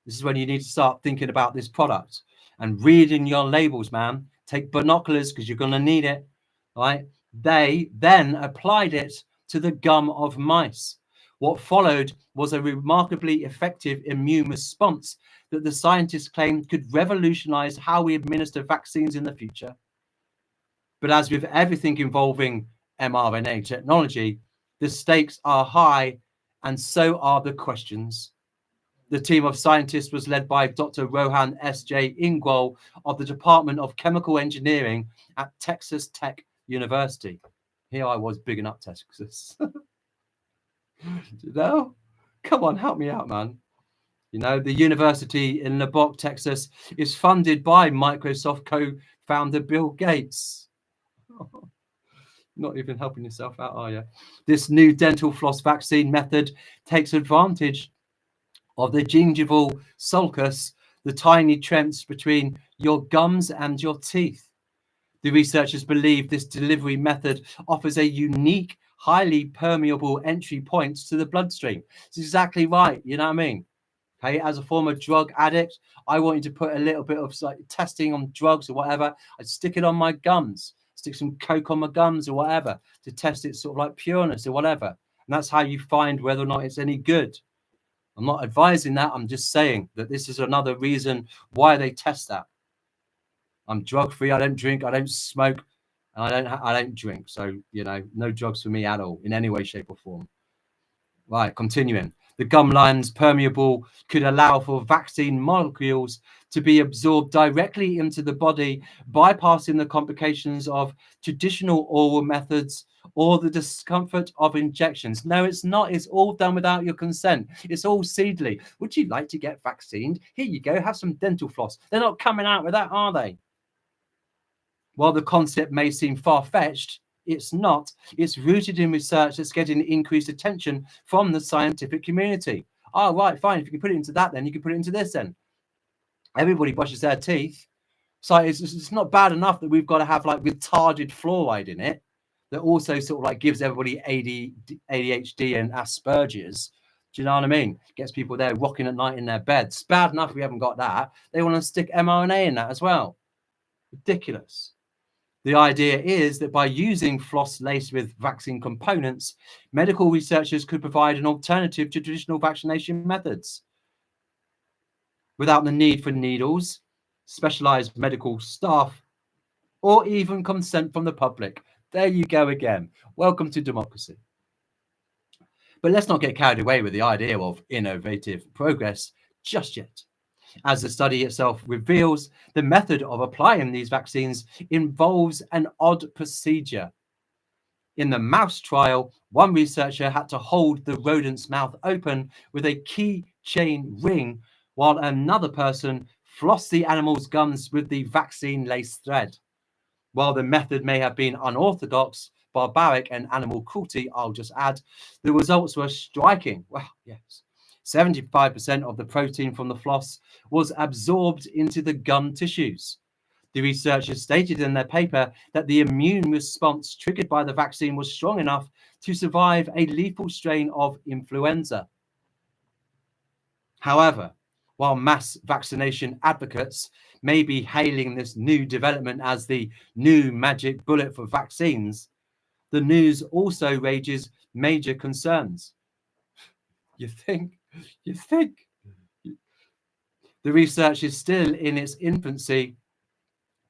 This is when you need to start thinking about this product and reading your labels, man. Take binoculars because you're going to need it. All right. They then applied it to the gum of mice. What followed was a remarkably effective immune response that the scientists claimed could revolutionize how we administer vaccines in the future. But as with everything involving mRNA technology, the stakes are high and so are the questions. The team of scientists was led by Dr. Rohan S.J. Ingwal of the Department of Chemical Engineering at Texas Tech University. Here I was bigging up Texas. You know, come on, help me out, man. You know, the university in Lubbock, Texas, is funded by Microsoft co-founder Bill Gates. Not even helping yourself out, are you? This new dental floss vaccine method takes advantage of the gingival sulcus, the tiny trench between your gums and your teeth. The researchers believe this delivery method offers a unique, highly permeable entry point to the bloodstream. It's exactly right. You know what I mean? Okay, as a former drug addict, I wanted to put a little bit of like testing on drugs or whatever. I'd stick it on my gums, stick some coke on my gums or whatever to test its sort of like pureness or whatever. And that's how you find whether or not it's any good. I'm not advising that. I'm just saying that this is another reason why they test that. I'm drug free. I don't drink. I don't smoke. And I don't drink. So, you know, no drugs for me at all in any way, shape or form. Right, continuing. The gum line's permeable could allow for vaccine molecules to be absorbed directly into the body, bypassing the complications of traditional oral methods or the discomfort of injections. No, it's not. It's all done without your consent. It's all seedly. Would you like to get vaccinated? Here you go. Have some dental floss. They're not coming out with that, are they? While the concept may seem far-fetched, it's not. It's rooted in research that's getting increased attention from the scientific community. Oh, right, fine. If you can put it into that, then you can put it into this then. Everybody brushes their teeth. So it's not bad enough that we've got to have like retarded fluoride in it that also sort of like gives everybody ADHD and Asperger's. Do you know what I mean? Gets people there rocking at night in their beds. It's bad enough we haven't got that. They want to stick mRNA in that as well. Ridiculous. The idea is that by using floss laced with vaccine components, medical researchers could provide an alternative to traditional vaccination methods without the need for needles, specialized medical staff, or even consent from the public. There you go again. Welcome to democracy. But let's not get carried away with the idea of innovative progress just yet. As the study itself reveals, the method of applying these vaccines involves an odd procedure. In the mouse trial, one researcher had to hold the rodent's mouth open with a keychain ring, while another person flossed the animal's gums with the vaccine lace thread. While the method may have been unorthodox, barbaric, and animal cruelty, I'll just add, the results were striking. Well, yes. 75% of the protein from the floss was absorbed into the gum tissues. The researchers stated in their paper that the immune response triggered by the vaccine was strong enough to survive a lethal strain of influenza. However, while mass vaccination advocates may be hailing this new development as the new magic bullet for vaccines, the news also raises major concerns. You think the research is still in its infancy.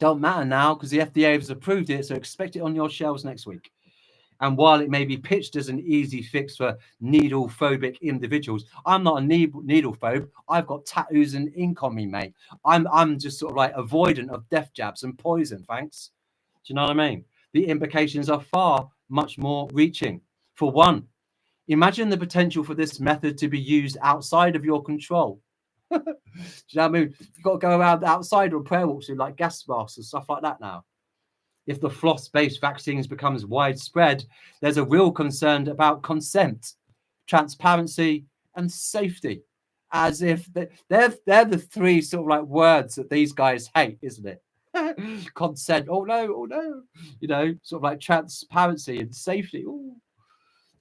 Don't matter now because the FDA has approved it, so expect it on your shelves next week. And while it may be pitched as an easy fix for needle-phobic individuals, I'm not a needle phobe. I've got tattoos and ink on me, mate. I'm just sort of like avoidant of death jabs and poison, thanks. Do you know what I mean? The implications are far much more reaching. For one, imagine the potential for this method to be used outside of your control. Do you know what I mean? You've got to go around outside on prayer walks with like gas masks and stuff like that now. If the floss-based vaccines becomes widespread, there's a real concern about consent, transparency, and safety. As if they're the three sort of like words that these guys hate, isn't it? Consent, oh no, you know, sort of like transparency and safety. Ooh.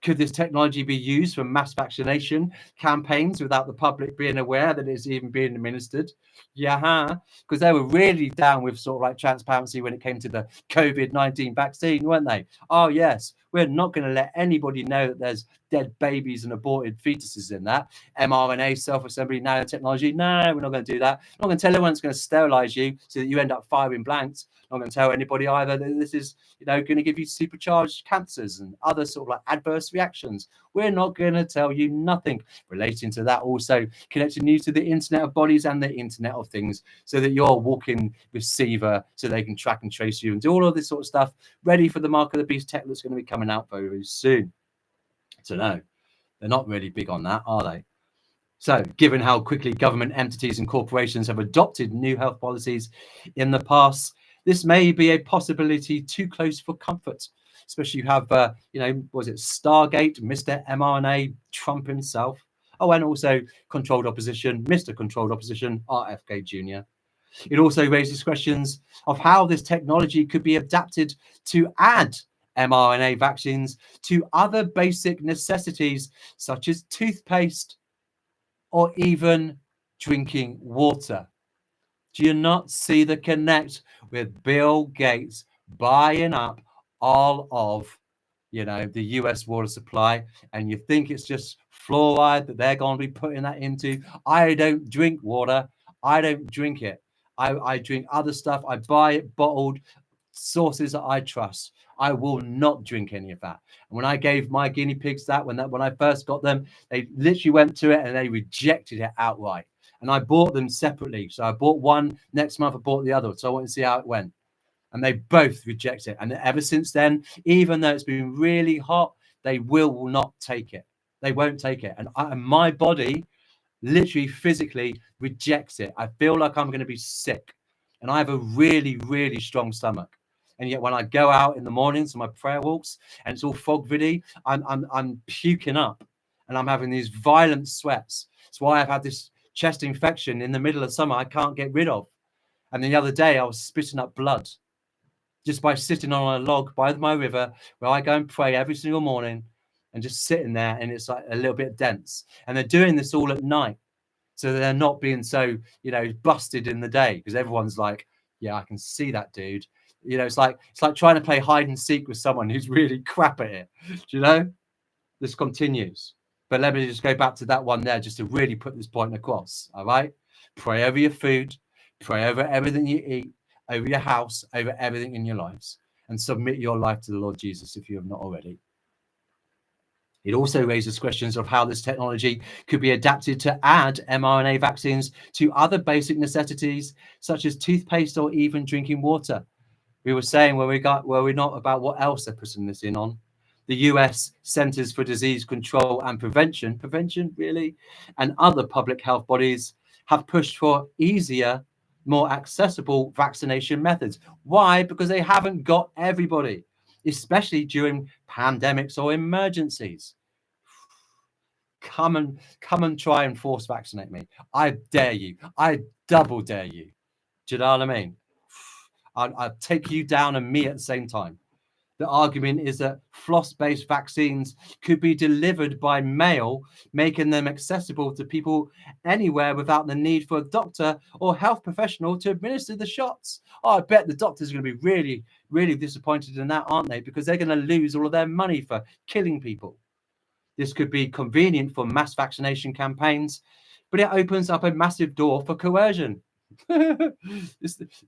Could this technology be used for mass vaccination campaigns without the public being aware that it's even being administered? Yeah, because they were really down with sort of like transparency when it came to the COVID-19 vaccine, weren't they? Oh, yes, we're not going to let anybody know that there's dead babies and aborted fetuses in that. mRNA, self-assembly nanotechnology. No, we're not going to do that. We're not going to tell everyone it's going to sterilize you so that you end up firing blanks. Not going to tell anybody either that this is, you know, going to give you supercharged cancers and other sort of like adverse reactions. We're not going to tell you nothing relating to that. Also connecting you to the Internet of Bodies and the Internet of Things so that you're a walking receiver so they can track and trace you and do all of this sort of stuff ready for the Mark of the Beast tech that's going to be coming out very, very soon. So no, they're not really big on that, are they? So, given how quickly government entities and corporations have adopted new health policies in the past, this may be a possibility too close for comfort. Especially you have, you know, was it Stargate, Mr. mRNA, Trump himself. Oh, and also controlled opposition, Mr. Controlled Opposition, RFK Jr. It also raises questions of how this technology could be adapted to add mRNA vaccines to other basic necessities such as toothpaste, or even drinking water. Do you not see the connect with Bill Gates buying up all of, you know, the US water supply, and you think it's just fluoride that they're going to be putting that into? I don't drink water. I don't drink it. I drink other stuff. I buy it bottled, sources that I trust. I will not drink any of that. And when I gave my guinea pigs that, when I first got them, they literally went to it and they rejected it outright. And I bought them separately. So I bought one, next month I bought the other. So I wanted to see how it went. And they both reject it. And ever since then, even though it's been really hot, they will not take it. They won't take it. And my body literally physically rejects it. I feel like I'm going to be sick. And I have a really, really strong stomach. And yet when I go out in the mornings on my prayer walks and it's all fog-viddy, I'm puking up and I'm having these violent sweats. That's why I've had this chest infection in the middle of summer I can't get rid of. And the other day I was spitting up blood just by sitting on a log by my river where I go and pray every single morning and just sitting there, and it's like a little bit dense. And they're doing this all at night, so they're not being so, you know, busted in the day, because everyone's like, yeah, I can see that, dude. You know, it's like trying to play hide and seek with someone who's really crap at it. Do you know? This continues. But let me just go back to that one there just to really put this point across. All right. Pray over your food, pray over everything you eat, over your house, over everything in your lives, and submit your life to the Lord Jesus if you have not already. It also raises questions of how this technology could be adapted to add mRNA vaccines to other basic necessities, such as toothpaste or even drinking water. We were saying were we not about what else they're putting this in on? The US Centers for Disease Control and prevention really, and other public health bodies have pushed for easier, more accessible vaccination methods. Why? Because they haven't got everybody, especially during pandemics or emergencies. Come and try and force vaccinate me. I dare you. I double dare you. Do you know what I mean? I'll take you down and me at the same time. The argument is that Floss-based vaccines could be delivered by mail, making them accessible to people anywhere without the need for a doctor or health professional to administer the shots. Oh, I bet the doctors are going to be really, really disappointed in that, aren't they? Because they're going to lose all of their money for killing people. This could be convenient for mass vaccination campaigns, but it opens up a massive door for coercion. Do you know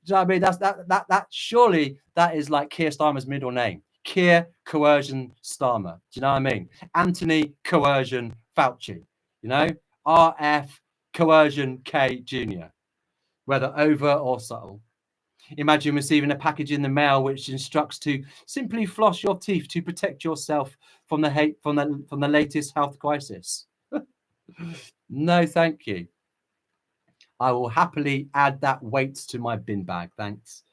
what I mean? That surely that is like Keir Starmer's middle name. Keir Coercion Starmer. Do you know what I mean? Anthony Coercion Fauci. You know? RF Coercion K Jr. Whether overt or subtle. Imagine receiving a package in the mail which instructs to simply floss your teeth to protect yourself from the latest health crisis. No, thank you. I will happily add that weight to my bin bag. Thanks.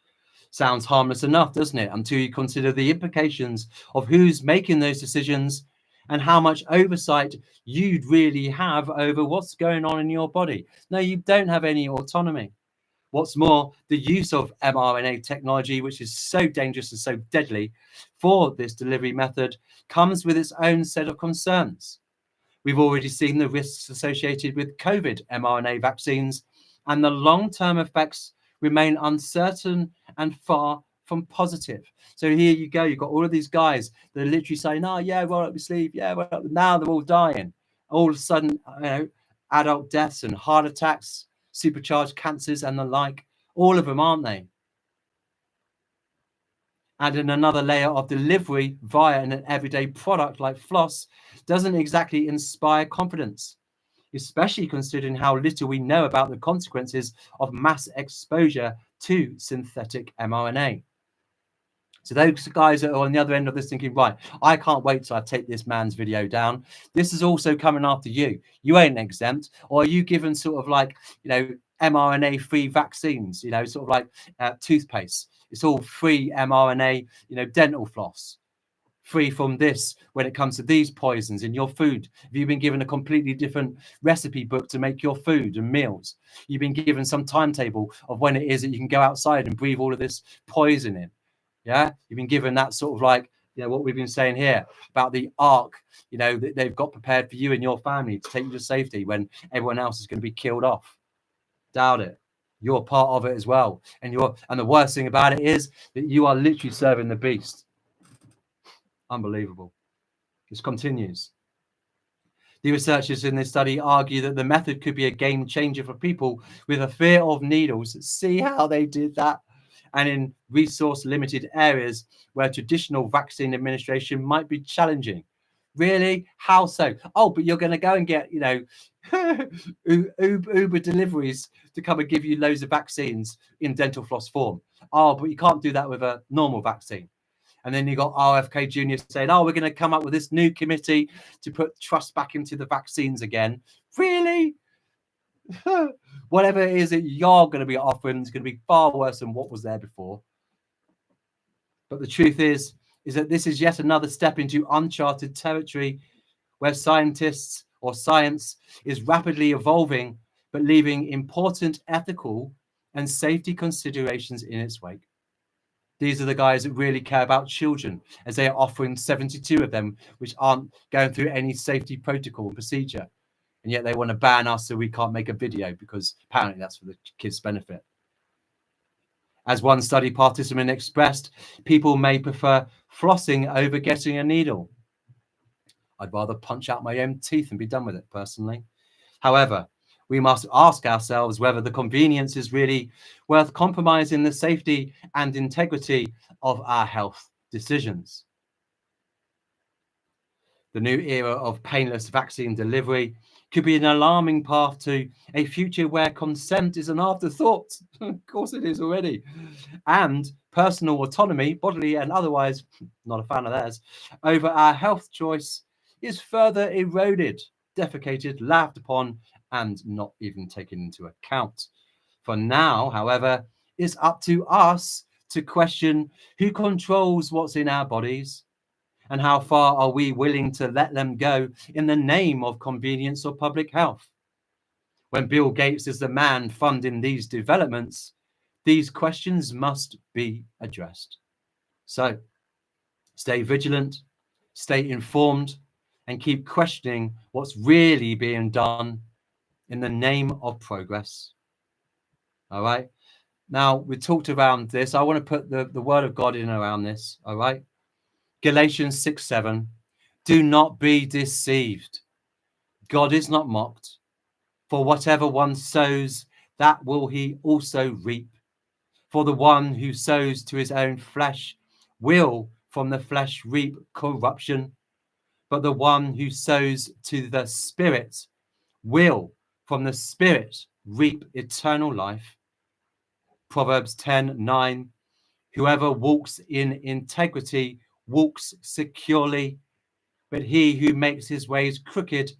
Sounds harmless enough, doesn't it? Until you consider the implications of who's making those decisions and how much oversight you'd really have over what's going on in your body. No, you don't have any autonomy. What's more, the use of mRNA technology, which is so dangerous and so deadly for this delivery method, comes with its own set of concerns. We've already seen the risks associated with COVID mRNA vaccines, and the long-term effects remain uncertain and far from positive. So here you go, you've got all of these guys that are literally saying, oh yeah, roll up your sleeve, yeah, roll up. Now they're all dying. All of a sudden, adult deaths and heart attacks, supercharged cancers and the like, all of them, aren't they? Adding another layer of delivery via an everyday product like Floss doesn't exactly inspire confidence, especially considering how little we know about the consequences of mass exposure to synthetic mRNA. So those guys that are on the other end of this thinking, right, I can't wait till I take this man's video down. This is also coming after you. You ain't exempt. Or are you given sort of like, mRNA-free vaccines, sort of like toothpaste. It's all free mRNA, dental floss. Free from this when it comes to these poisons in your food. Have you been given a completely different recipe book to make your food and meals? You've been given some timetable of when it is that you can go outside and breathe all of this poison in. Yeah, you've been given that sort of like, what we've been saying here about the ark, that they've got prepared for you and your family to take you to safety when everyone else is going to be killed off. Doubt it. You're part of it as well. And the worst thing about it is that you are literally serving the beast. Unbelievable. This continues. The researchers in this study argue that the method could be a game changer for people with a fear of needles. See how they did that? And in resource limited areas where traditional vaccine administration might be challenging. Really? How so? Oh, but you're going to go and get, Uber deliveries to come and give you loads of vaccines in dental floss form. Oh, but you can't do that with a normal vaccine. And then you got RFK Jr. saying, oh, we're going to come up with this new committee to put trust back into the vaccines again. Really? Whatever it is that you're going to be offering is going to be far worse than what was there before. But the truth is that this is yet another step into uncharted territory where scientists or science is rapidly evolving, but leaving important ethical and safety considerations in its wake. These are the guys that really care about children, as they are offering 72 of them, which aren't going through any safety protocol and procedure. And yet they want to ban us so we can't make a video because apparently that's for the kids' benefit. As one study participant expressed, people may prefer flossing over getting a needle. I'd rather punch out my own teeth and be done with it, personally. However, we must ask ourselves whether the convenience is really worth compromising the safety and integrity of our health decisions. The new era of painless vaccine delivery could be an alarming path to a future where consent is an afterthought. Of course it is already. And personal autonomy, bodily and otherwise, not a fan of theirs, over our health choice is further eroded, defecated, laughed upon, and not even taken into account. For now, however, it's up to us to question who controls what's in our bodies and how far are we willing to let them go in the name of convenience or public health. When Bill Gates is the man funding these developments, these questions must be addressed. So stay vigilant, stay informed, and keep questioning what's really being done in the name of progress. All right. Now, we talked around this. I want to put the word of God in around this. All right. Galatians 6:7. Do not be deceived. God is not mocked. For whatever one sows, that will he also reap. For the one who sows to his own flesh will from the flesh reap corruption, but the one who sows to the Spirit will from the Spirit reap eternal life. Proverbs 10:9. Whoever walks in integrity walks securely, but he who makes his ways crooked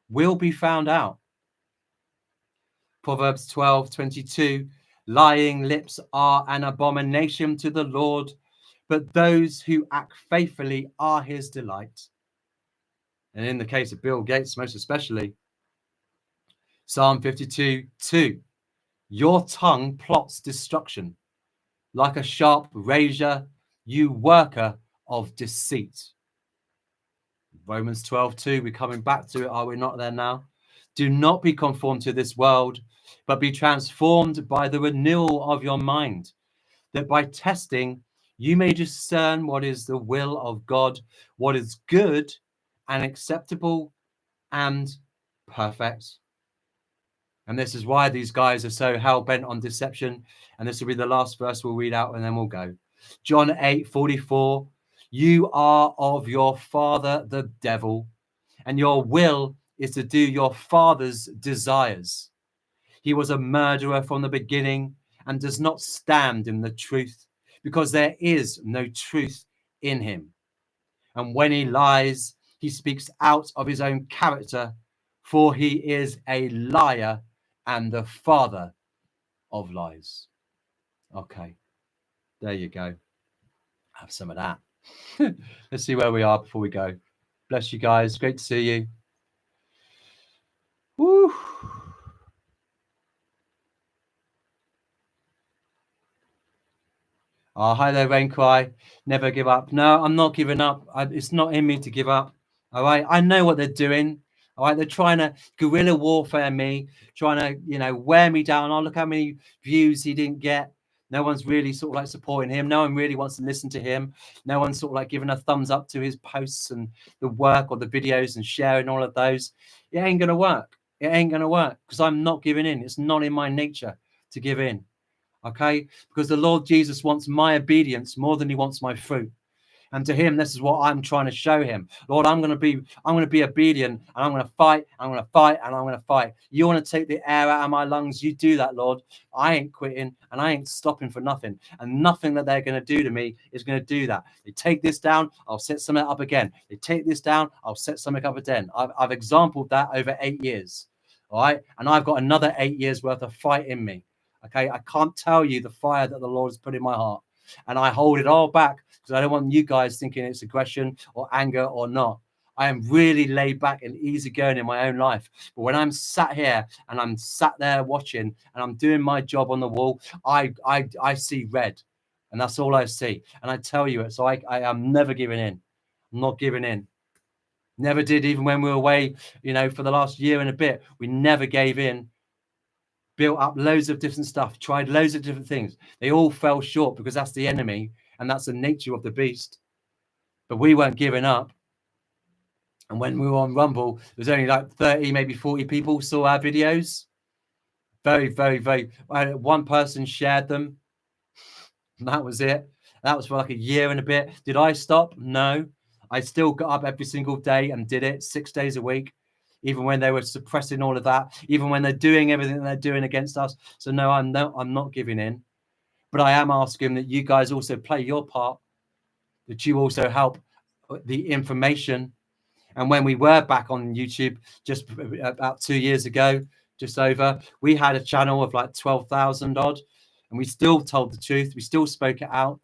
will be found out. Proverbs 12:22. Lying lips are an abomination to the Lord, but those who act faithfully are his delight. And in the case of Bill Gates, most especially, Psalm 52:2. Your tongue plots destruction. Like a sharp razor, you worker of deceit. Romans 12:2. We're coming back to it. Are we not there now? Do not be conformed to this world, but be transformed by the renewal of your mind, that by testing you may discern what is the will of God, what is good and acceptable and perfect. And this is why these guys are so hell-bent on deception. And this will be the last verse we'll read out and then we'll go. John 8:44. You are of your father, the devil, and your will is to do your father's desires. He was a murderer from the beginning and does not stand in the truth, because there is no truth in him. And when he lies, he speaks out of his own character, for he is a liar and the father of lies. Okay, there you go. Have some of that. Let's see where we are before we go. Bless you guys. Great to see you. Woo. Oh, hi there, Raincry. Never give up. No, I'm not giving up. It's not in me to give up. All right. I know what they're doing. All right. They're trying to guerrilla warfare me, trying to, wear me down. Oh, look how many views he didn't get. No one's really sort of like supporting him. No one really wants to listen to him. No one's sort of like giving a thumbs up to his posts and the work or the videos and sharing all of those. It ain't going to work. It ain't going to work because I'm not giving in. It's not in my nature to give in. Okay, because the Lord Jesus wants my obedience more than he wants my fruit. And to him, this is what I'm trying to show him. Lord, I'm going to be obedient, and I'm going to fight, I'm going to fight, and I'm going to fight. You want to take the air out of my lungs? You do that, Lord. I ain't quitting, and I ain't stopping for nothing. And nothing that they're going to do to me is going to do that. They take this down, I'll set something up again. They take this down, I'll set something up again. I've exampled that over 8 years. All right, and I've got another 8 years worth of fight in me. Okay, I can't tell you the fire that the Lord has put in my heart. And I hold it all back because I don't want you guys thinking it's aggression or anger or not. I am really laid back and easygoing in my own life. But when I'm sat here and I'm sat there watching and I'm doing my job on the wall, I see red. And that's all I see. And I tell you it. So I am never giving in. I'm not giving in. Never did, even when we were away, for the last year and a bit. We never gave in. Built up loads of different stuff, tried loads of different things. They all fell short because that's the enemy and that's the nature of the beast. But we weren't giving up. And when we were on Rumble, there was only like 30, maybe 40 people saw our videos. Very, very, very. One person shared them. And that was it. That was for like a year and a bit. Did I stop? No. I still got up every single day and did it 6 days a week, even when they were suppressing all of that, even when they're doing everything they're doing against us. So no, I'm not giving in. But I am asking that you guys also play your part, that you also help the information. And when we were back on YouTube just about 2 years ago, just over, we had a channel of like 12,000 odd, and we still told the truth. We still spoke it out.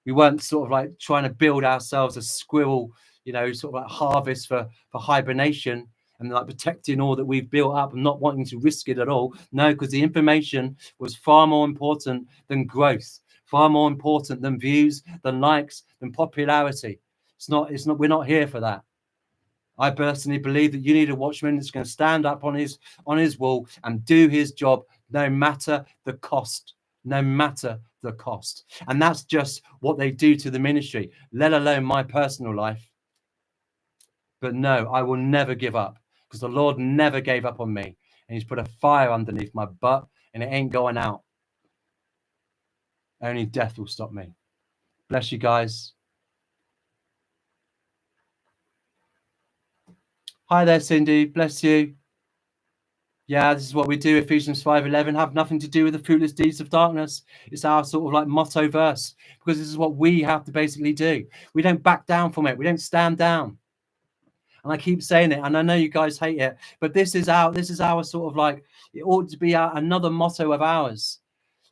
We weren't sort of like trying to build ourselves a squirrel, sort of like harvest for hibernation and like protecting all that we've built up and not wanting to risk it at all. No, because the information was far more important than growth, far more important than views, than likes, than popularity. It's not, we're not here for that. I personally believe that you need a watchman that's going to stand up on his wall and do his job, no matter the cost, no matter the cost. And that's just what they do to the ministry, let alone my personal life. But no, I will never give up, because the Lord never gave up on me, and he's put a fire underneath my butt, and it ain't going out. Only death will stop me. Bless you guys. Hi there, Cindy. Bless you. Yeah, this is what we do. Ephesians 5:11 have nothing to do with the fruitless deeds of darkness. It's our sort of like motto verse, because this is what we have to basically do. We don't back down from it. We don't stand down. And I keep saying it, and I know you guys hate it, but this is our sort of like, it ought to be another motto of ours,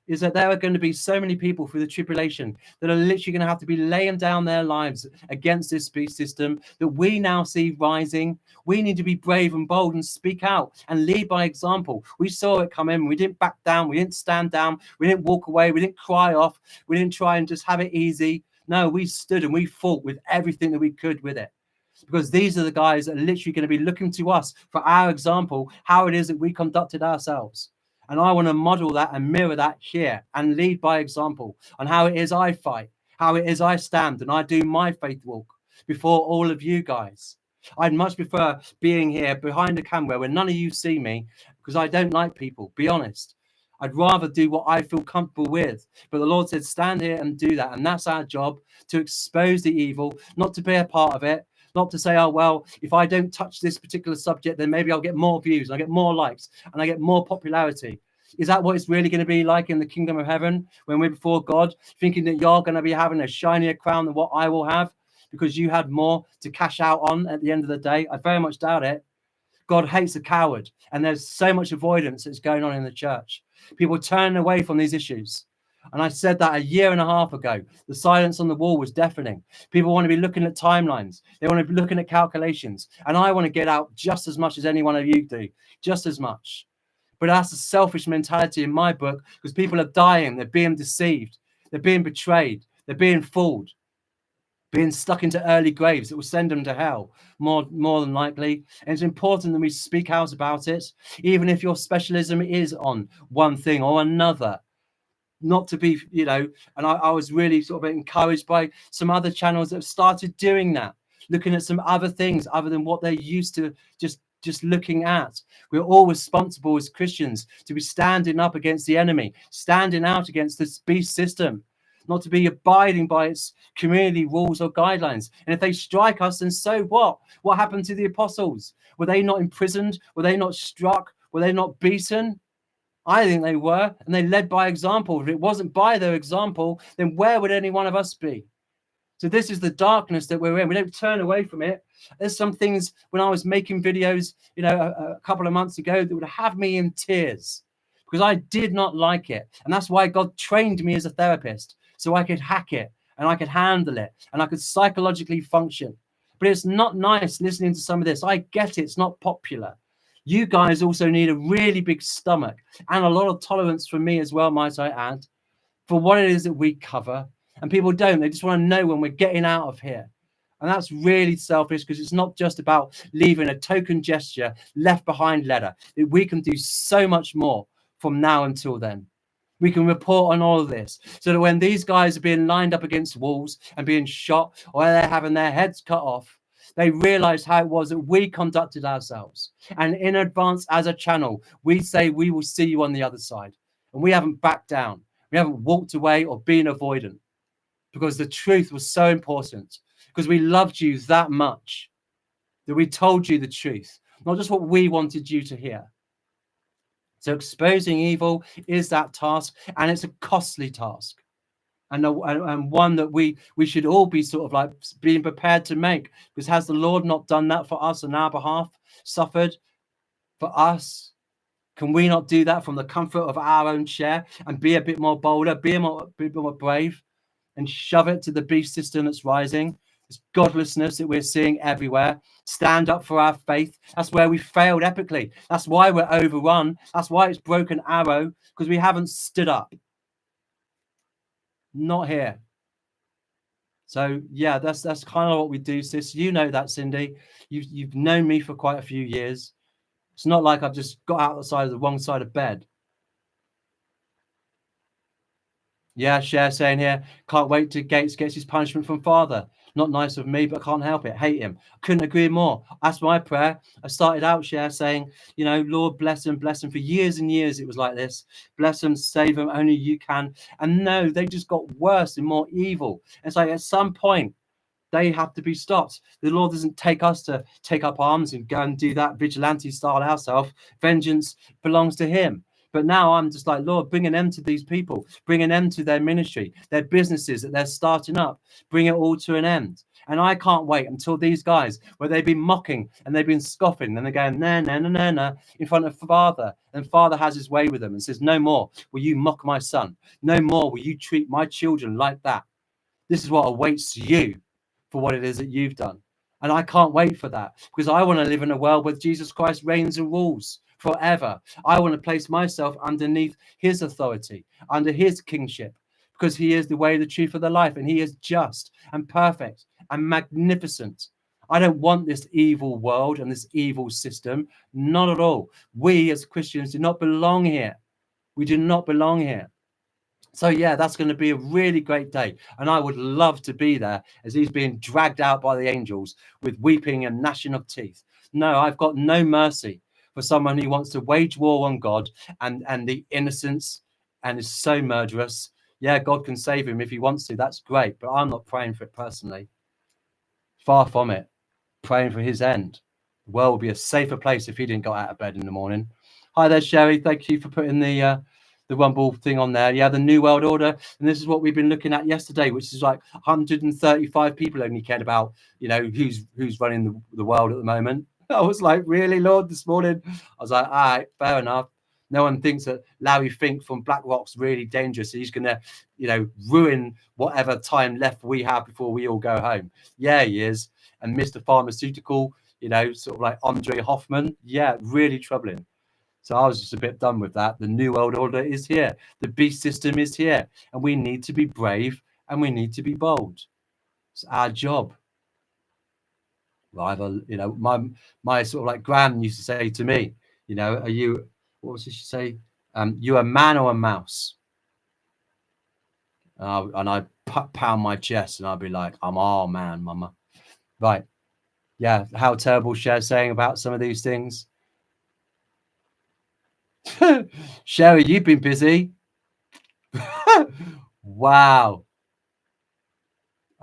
is that there are going to be so many people through the tribulation that are literally going to have to be laying down their lives against this beast system that we now see rising. We need to be brave and bold and speak out and lead by example. We saw it come in. We didn't back down. We didn't stand down. We didn't walk away. We didn't cry off. We didn't try and just have it easy. No, we stood and we fought with everything that we could with it. Because these are the guys that are literally going to be looking to us for our example, how it is that we conducted ourselves. And I want to model that and mirror that here and lead by example on how it is I fight, how it is I stand and I do my faith walk before all of you guys. I'd much prefer being here behind the camera where none of you see me, because I don't like people, be honest. I'd rather do what I feel comfortable with. But the Lord said, stand here and do that. And that's our job, to expose the evil, not to be a part of it. Not to say, oh, well, if I don't touch this particular subject, then maybe I'll get more views, and I get more likes, and I get more popularity. Is that what it's really going to be like in the kingdom of heaven when we're before God, thinking that you're going to be having a shinier crown than what I will have because you had more to cash out on at the end of the day? I very much doubt it. God hates a coward, and there's so much avoidance that's going on in the church. People turning away from these issues. And I said that a year and a half ago. The silence on the wall was deafening. People want to be looking at timelines. They want to be looking at calculations. And I want to get out just as much as any one of you do, just as much. But that's a selfish mentality in my book, because people are dying. They're being deceived. They're being betrayed. They're being fooled, being stuck into early graves that will send them to hell, more than likely. And it's important that we speak out about it, even if your specialism is on one thing or another. Not to be, and I was really sort of encouraged by some other channels that have started doing that, looking at some other things other than what they're used to just looking at. We're all responsible as Christians to be standing up against the enemy, standing out against this beast system, not to be abiding by its community rules or guidelines. And if they strike us, then so what? What happened to the apostles? Were they not imprisoned? Were they not struck? Were they not beaten? I think they were, and they led by example. If it wasn't by their example, then where would any one of us be? So this is the darkness that we're in. We don't turn away from it. There's some things when I was making videos, a couple of months ago that would have me in tears because I did not like it. And that's why God trained me as a therapist, so I could hack it and I could handle it and I could psychologically function. But it's not nice listening to some of this. I get it. It's not popular. You guys also need a really big stomach and a lot of tolerance from me as well, might I add, for what it is that we cover. And people don't. They just want to know when we're getting out of here. And that's really selfish, because it's not just about leaving a token gesture, left behind letter. We can do so much more from now until then. We can report on all of this so that when these guys are being lined up against walls and being shot, or they're having their heads cut off, they realized how it was that we conducted ourselves. And in advance, as a channel, we say we will see you on the other side. And we haven't backed down. We haven't walked away or been avoidant, because the truth was so important. because we loved you that much that we told you the truth, not just what we wanted you to hear. So exposing evil is that task, and it's a costly task, and one that we should all be sort of like being prepared to make, because has the Lord not done that for us on our behalf, suffered for us? Can we not do that from the comfort of our own chair and be a bit more bolder, be a bit more brave, and shove it to the beast system that's rising, this godlessness that we're seeing everywhere? Stand up for our faith. That's where we failed epically. That's why we're overrun. That's why it's broken arrow, because we haven't stood up. Not here. So yeah, that's kind of what we do, sis. You know that, Cindy. You've known me for quite a few years. It's not like I've just got out the side of the wrong side of bed. Yeah, Cher saying here, can't wait till Gates gets his punishment from Father. Not nice of me, but I can't help it. Hate him. Couldn't agree more. That's my prayer. I started out, Cher, saying, you know, Lord, bless him, bless him. For years and years, it was like this. Bless him, save him, only you can. And no, they just got worse and more evil. It's like at some point, they have to be stopped. The Lord doesn't take us to take up arms and go and do that vigilante style ourselves. Vengeance belongs to him. But now I'm just like, Lord, bring an end to these people, bring an end to their ministry, their businesses that they're starting up, bring it all to an end. And I can't wait until these guys, where they've been mocking and they've been scoffing and they're going, no, no, no, no, no, in front of Father. And Father has his way with them and says, no more will you mock my son. No more will you treat my children like that. This is what awaits you for what it is that you've done. And I can't wait for that, because I want to live in a world where Jesus Christ reigns and rules forever. I want to place myself underneath his authority, under his kingship, because he is the way, the truth, and the life, and he is just and perfect and magnificent. I don't want this evil world and this evil system. Not at all. We as Christians do not belong here. We do not belong here. So yeah, that's going to be a really great day, and I would love to be there as he's being dragged out by the angels with weeping and gnashing of teeth. No, I've got no mercy for someone who wants to wage war on God and the innocents, and is so murderous. Yeah, God can save him if he wants to. That's great, but I'm not praying for it personally. Far from it. Praying for his end. The world would be a safer place if he didn't go out of bed in the morning. Hi there, Sherry. Thank you for putting the Rumble thing on there. Yeah, the New World Order. And this is what we've been looking at yesterday, which is like 135 people only cared about, you know, who's running the world at the moment. I was like, really, Lord, this morning? I was like, all right, fair enough. No one thinks that Larry Fink from BlackRock's really dangerous. He's going to, you know, ruin whatever time left we have before we all go home. Yeah, he is. And Mr. Pharmaceutical, you know, sort of like Andre Hoffman. Yeah, really troubling. So I was just a bit done with that. The New World Order is here. The beast system is here. And we need to be brave and we need to be bold. It's our job. Either, you know, my sort of like gran used to say to me, you know, are you, what was she say? You a man or a mouse? And I pound my chest and I'd be like, I'm all man, mama. Right. Yeah. How terrible Cher's saying about some of these things. Sherry, you've been busy. Wow.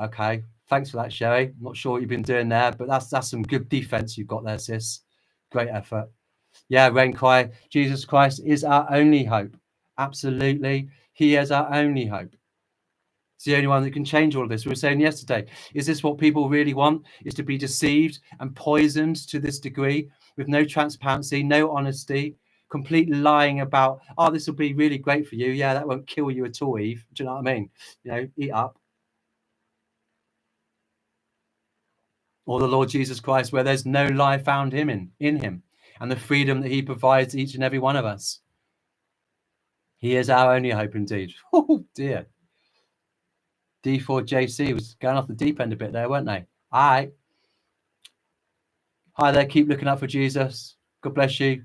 Okay. Thanks for that, Sherry. I'm not sure what you've been doing there, but that's some good defense you've got there, sis. Great effort. Yeah, Rain Cry. Jesus Christ is our only hope. Absolutely. He is our only hope. It's the only one that can change all of this. We were saying yesterday, is this what people really want? Is to be deceived and poisoned to this degree with no transparency, no honesty, complete lying about, oh, this will be really great for you. Yeah, that won't kill you at all, Eve. Do you know what I mean? You know, eat up. Or the Lord Jesus Christ, where there's no lie found in him, and the freedom that he provides each and every one of us. He is our only hope indeed. Oh dear. D4JC was going off the deep end a bit there, weren't they? All right. Hi there. Keep looking up for Jesus. God bless you.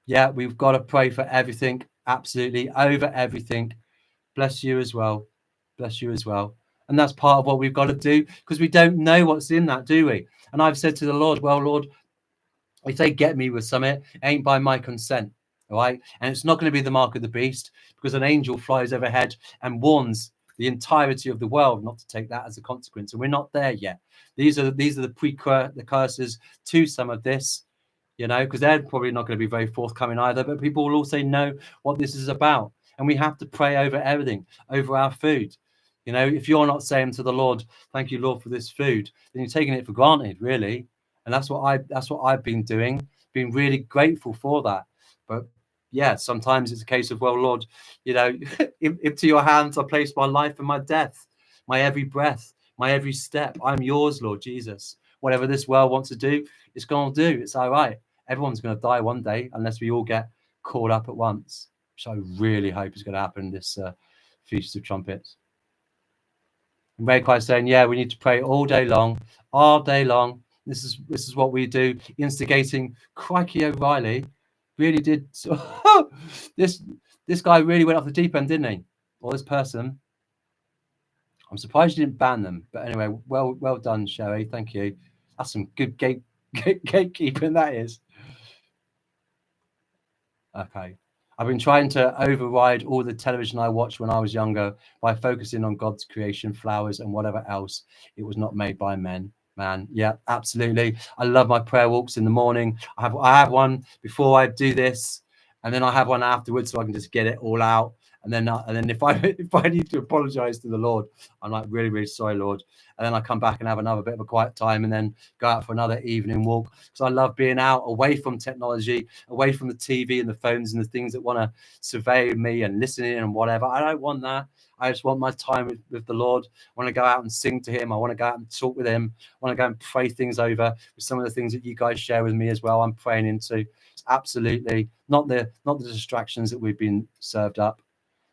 Yeah, we've got to pray for everything. Absolutely. Over everything. Bless you as well. Bless you as well. And that's part of what we've got to do, because we don't know what's in that, do we? And I've said to the Lord, well, Lord, if they get me with something, it ain't by my consent. All right. And it's not going to be the mark of the beast, because an angel flies overhead and warns the entirety of the world not to take that as a consequence, and we're not there yet. These are the precursors to some of this, you know, because they're probably not going to be very forthcoming either, but people will also know what this is about. And we have to pray over everything, over our food. You know, if you're not saying to the Lord, thank you, Lord, for this food, then you're taking it for granted, really. And that's what I've been doing, being really grateful for that. But yeah, sometimes it's a case of, well, Lord, you know, into your hands I place my life and my death, my every breath, my every step. I'm yours, Lord Jesus. Whatever this world wants to do, it's going to do. It's all right. Everyone's going to die one day unless we all get caught up at once, which I really hope is going to happen this Feast of Trumpets. And Ray Christ saying, yeah, we need to pray all day long. This is what we do, instigating. Crikey O'Reilly really did. This guy really went off the deep end, didn't he? Or this person. I'm surprised you didn't ban them. But anyway, well done, Sherry. Thank you. That's some good gatekeeping, that is. Okay. I've been trying to override all the television I watched when I was younger by focusing on God's creation, flowers, and whatever else. It was not made by men. Man, yeah, absolutely. I love my prayer walks in the morning. I have one before I do this, and then I have one afterwards, so I can just get it all out. And then if I need to apologize to the Lord, I'm like, really, really sorry, Lord. And then I come back and have another bit of a quiet time, and then go out for another evening walk, because I love being out, away from technology, away from the TV and the phones and the things that want to survey me and listening and whatever. I don't want that. I just want my time with the Lord. I want to go out and sing to him. I want to go out and talk with him. I want to go and pray things over with some of the things that you guys share with me as well. I'm praying into. It's absolutely not the distractions that we've been served up.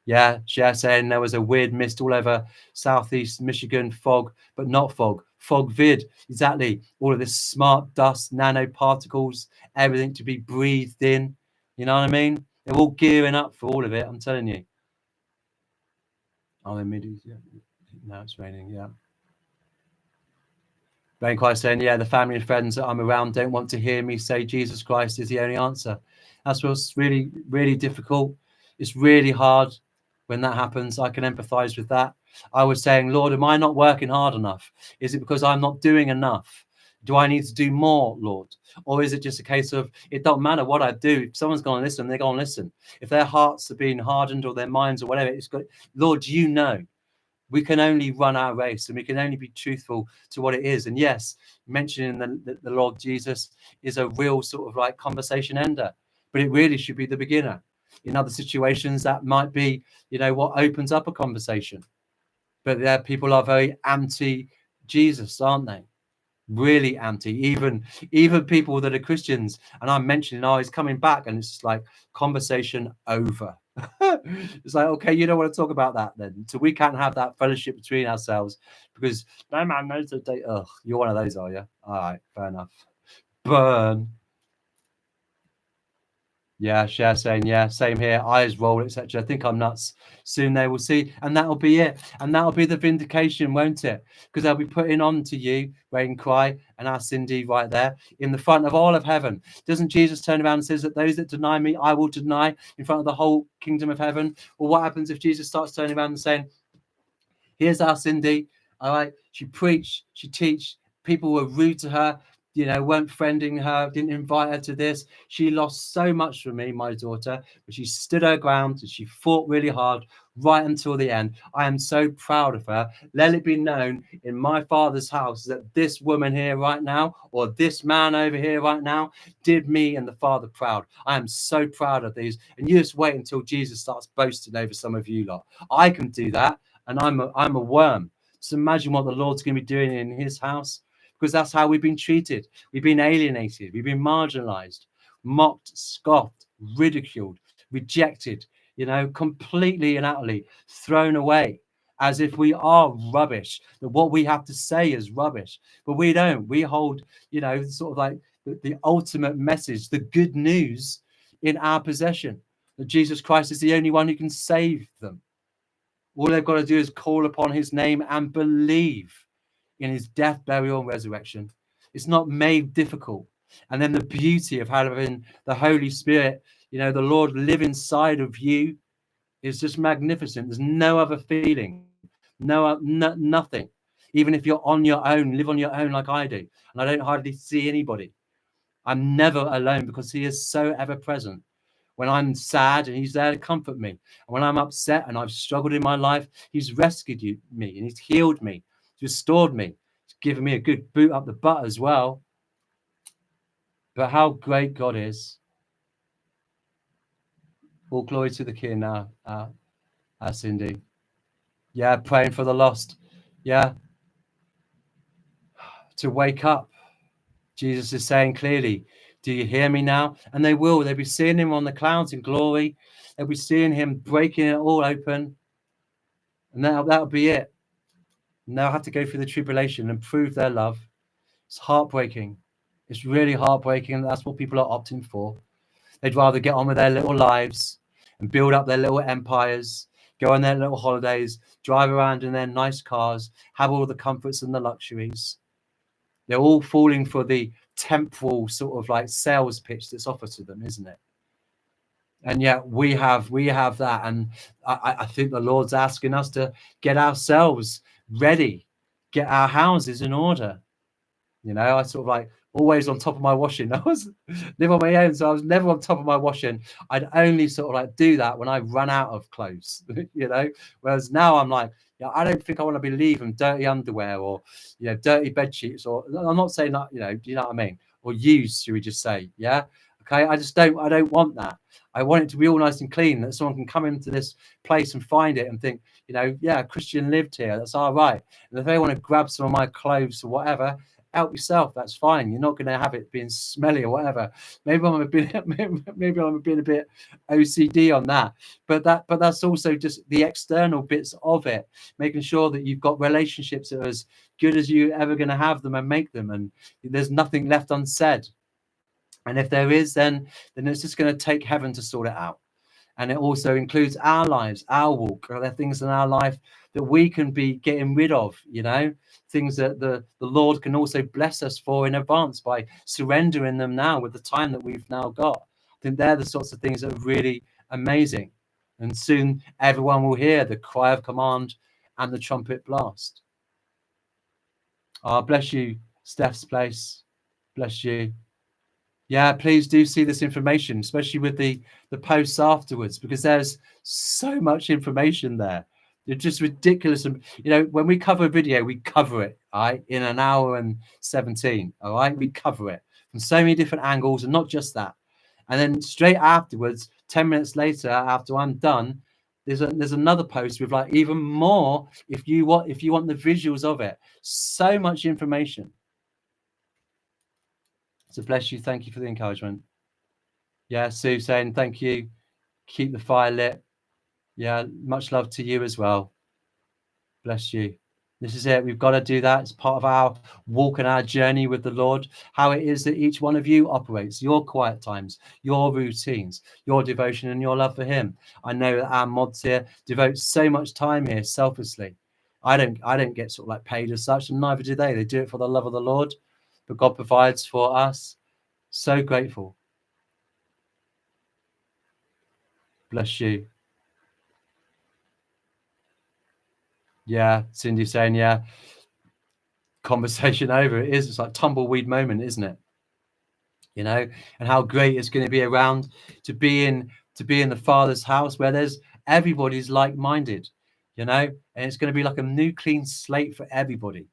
Yeah, Cher saying there was a weird mist all over southeast Michigan, fog, but not fog. Fog vid, exactly. All of this smart dust, nanoparticles, everything to be breathed in. You know what I mean? They're all gearing up for all of it, I'm telling you. Oh, in yeah. Now it's raining, yeah. Rain Christ saying, yeah, the family and friends that I'm around don't want to hear me say Jesus Christ is the only answer. That's what's really, really difficult. It's really hard when that happens. I can empathize with that. I was saying, Lord, am I not working hard enough? Is it because I'm not doing enough? Do I need to do more, Lord? Or is it just a case of, it don't matter what I do, if someone's going to listen, they're going to listen. If their hearts are being hardened or their minds or whatever, it's got, Lord, you know. We can only run our race, and we can only be truthful to what it is. And yes, mentioning the Lord Jesus is a real sort of like conversation ender, but it really should be the beginner. In other situations, that might be, you know, what opens up a conversation. But there, people are very anti-Jesus, aren't they? Really anti, even people that are Christians. And I'm mentioning, oh, he's coming back, and it's just like conversation over. It's like, okay, you don't want to talk about that then, so we can't have that fellowship between ourselves because no man knows the day. Ugh, you're one of those, are you? All right, fair enough. Burn. Yeah, Cher saying, yeah, same here. Eyes roll, etc. I think I'm nuts. Soon they will see, and that'll be it. And that'll be the vindication, won't it? Because they'll be putting on to you, Rain Cry, and our Cindy right there in the front of all of heaven. Doesn't Jesus turn around and says that those that deny me, I will deny in front of the whole kingdom of heaven? Well, what happens if Jesus starts turning around and saying, here's our Cindy, all right, she preached, she teach, people were rude to her, you know, weren't friending her, didn't invite her to this. She lost so much from me, my daughter, but she stood her ground and she fought really hard right until the end. I am so proud of her. Let it be known in my Father's house that this woman here right now, or this man over here right now, did me and the Father proud. I am so proud of these. And you just wait until Jesus starts boasting over some of you lot. I can do that, and I'm a worm. So imagine what the Lord's going to be doing in his house. Because that's how we've been treated. We've been alienated. We've been marginalized, mocked, scoffed, ridiculed, rejected, you know, completely and utterly thrown away as if we are rubbish, that what we have to say is rubbish. But we don't. We hold, you know, sort of like the ultimate message, the good news in our possession, that Jesus Christ is the only one who can save them. All they've got to do is call upon his name and believe in his death, burial, and resurrection. It's not made difficult. And then the beauty of having the Holy Spirit, you know, the Lord live inside of you is just magnificent. There's no other feeling Nothing. Even if you're on your own, live on your own like I do, and I don't hardly see anybody. I'm never alone because he is so ever present. When I'm sad, and he's there to comfort me. And when I'm upset and I've struggled in my life, he's rescued me and he's healed me, he's restored me, he's given me a good boot up the butt as well. But how great God is. All glory to the King now, Cindy. Yeah, praying for the lost. Yeah, to wake up. Jesus is saying clearly, do you hear me now? And they will. They'll be seeing him on the clouds in glory. They'll be seeing him breaking it all open. And that'll be it. And they'll have to go through the tribulation and prove their love. It's heartbreaking. It's really heartbreaking. And that's what people are opting for. They'd rather get on with their little lives and build up their little empires, go on their little holidays, drive around in their nice cars, have all the comforts and the luxuries. They're all falling for the temporal sort of like sales pitch that's offered to them, isn't it? And yet we have that. And I think the Lord's asking us to get ourselves ready, get our houses in order. You know, I sort of like always on top of my washing. I was live on my own, so I was never on top of my washing. I'd only sort of like do that when I run out of clothes, you know. Whereas now I'm like, yeah, I don't think I want to be leaving dirty underwear or, you know, dirty bed sheets. Or I'm not saying that, you know, do you know what I mean? Or used, should we just say? Yeah. Okay. I don't want that. I want it to be all nice and clean, that someone can come into this place and find it and think, you know, yeah, Christian lived here. That's all right. And if they want to grab some of my clothes or whatever, help yourself. That's fine. You're not going to have it being smelly or whatever. Maybe I'm being a bit OCD on that. But that's also just the external bits of it, making sure that you've got relationships that are as good as you're ever going to have them and make them, and there's nothing left unsaid. And if there is, then it's just going to take heaven to sort it out. And it also includes our lives, our walk. Are there things in our life that we can be getting rid of, you know, things that the Lord can also bless us for in advance by surrendering them now with the time that we've now got? I think they're the sorts of things that are really amazing. And soon everyone will hear the cry of command and the trumpet blast. Bless you, Steph's place. Bless you. Yeah, please do see this information, especially with the posts afterwards, because there's so much information there. They're just ridiculous. And, you know, when we cover a video, we cover it, all right, in an hour and 17, all right? We cover it from so many different angles, and not just that. And then straight afterwards, 10 minutes later, after I'm done, there's another post with like even more if you want the visuals of it. So much information. So bless you. Thank you for the encouragement. Yeah, Sue saying thank you. Keep the fire lit. Yeah, much love to you as well. Bless you. This is it. We've got to do that. It's part of our walk and our journey with the Lord, how it is that each one of you operates, your quiet times, your routines, your devotion and your love for him. I know that our mods here devote so much time here selflessly. I don't get sort of like paid as such, and neither do they. They do it for the love of the Lord. But God provides for us. So grateful. Bless you. Yeah, Cindy saying, yeah, conversation over. It is. It's like tumbleweed moment, isn't it? You know, and how great it's going to be around to be in the Father's house where there's everybody's like-minded, you know, and it's going to be like a new clean slate for everybody.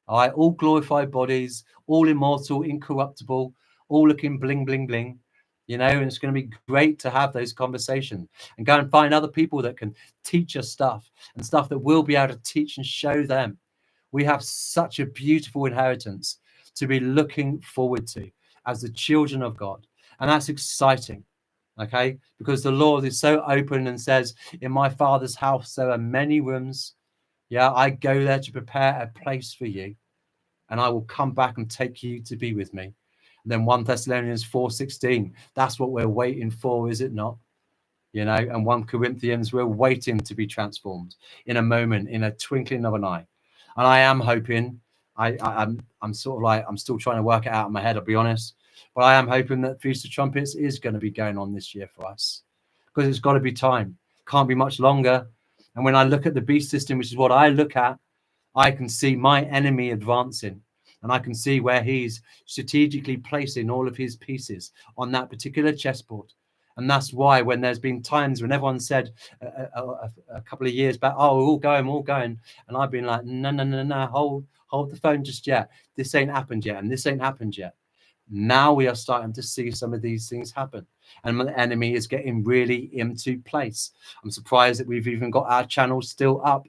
All right, all glorified bodies, all immortal, incorruptible, all looking bling, bling, bling, you know, and it's going to be great to have those conversations and go and find other people that can teach us stuff and stuff that we'll be able to teach and show them. We have such a beautiful inheritance to be looking forward to as the children of God. And that's exciting, okay? Because the Lord is so open and says, in my Father's house, there are many rooms. Yeah, I go there to prepare a place for you, and I will come back and take you to be with me. And then 1 Thessalonians 4:16, that's what we're waiting for, is it not? You know, and 1 Corinthians, we're waiting to be transformed in a moment, in a twinkling of an eye. And I am hoping, I'm sort of like, I'm still trying to work it out in my head, I'll be honest. But I am hoping that Feast of Trumpets is going to be going on this year for us, because it's got to be time. Can't be much longer. And when I look at the beast system, which is what I look at, I can see my enemy advancing, and I can see where he's strategically placing all of his pieces on that particular chessboard. And that's why when there's been times when everyone said a couple of years back, oh, we're all going. And I've been like, no, hold the phone just yet. This ain't happened yet. And this ain't happened yet. Now we are starting to see some of these things happen, and the enemy is getting really into place. I'm surprised that we've even got our channel still up,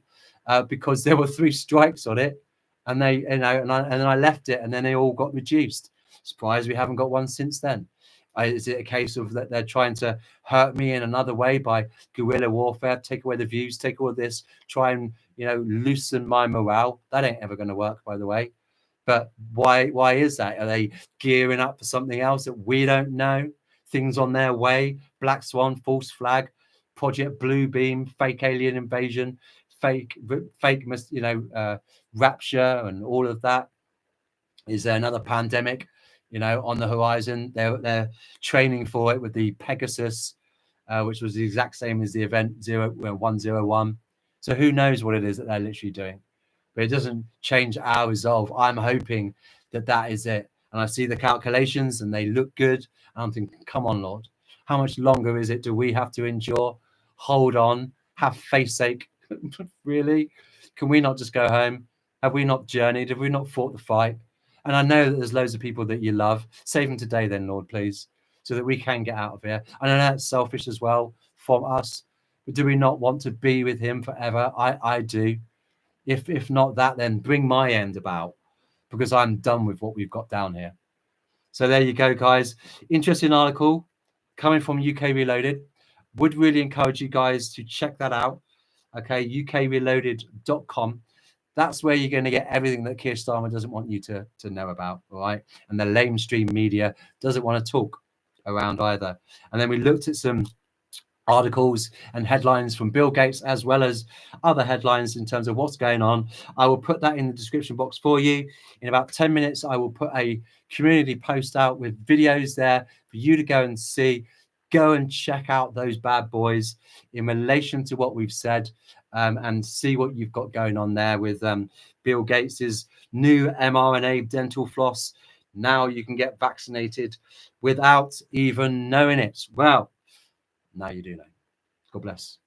because there were 3 strikes on it, and they, and then I left it, and then they all got reduced. Surprised we haven't got one since then. Is it a case of that they're trying to hurt me in another way by guerrilla warfare, take away the views, take all this, try and loosen my morale? That ain't ever going to work, by the way. But why is that? Are they gearing up for something else that we don't know? Things on their way, Black Swan, false flag, Project Blue Beam, fake alien invasion, fake rapture, and all of that. Is there another pandemic on the horizon? They're training for it with the Pegasus, which was the exact same as the event 101. So who knows what it is that they're literally doing? But it doesn't change our resolve. I'm hoping that that is it. And I see the calculations and they look good. And I'm thinking, come on, Lord, how much longer is it? Do we have to endure? Hold on, have faith's sake. Really? Can we not just go home? Have we not journeyed? Have we not fought the fight? And I know that there's loads of people that you love. Save them today then, Lord, please, so that we can get out of here. I know that's selfish as well from us, but do we not want to be with him forever? I do. If not that, then bring my end about, because I'm done with what we've got down here. So there you go, guys. Interesting article coming from UK Reloaded. Would really encourage you guys to check that out. Okay, ukreloaded.com. That's where you're going to get everything that Keir Starmer doesn't want you to know about, all right? And the lamestream media doesn't want to talk around either. And then we looked at some articles and headlines from Bill Gates, as well as other headlines in terms of what's going on. I will put that in the description box for you. In about 10 minutes, I will put a community post out with videos there for you to go and see. Go and check out those bad boys in relation to what we've said, and see what you've got going on there with Bill Gates's new mRNA dental floss. Now you can get vaccinated without even knowing it. Well, now you do know. God bless.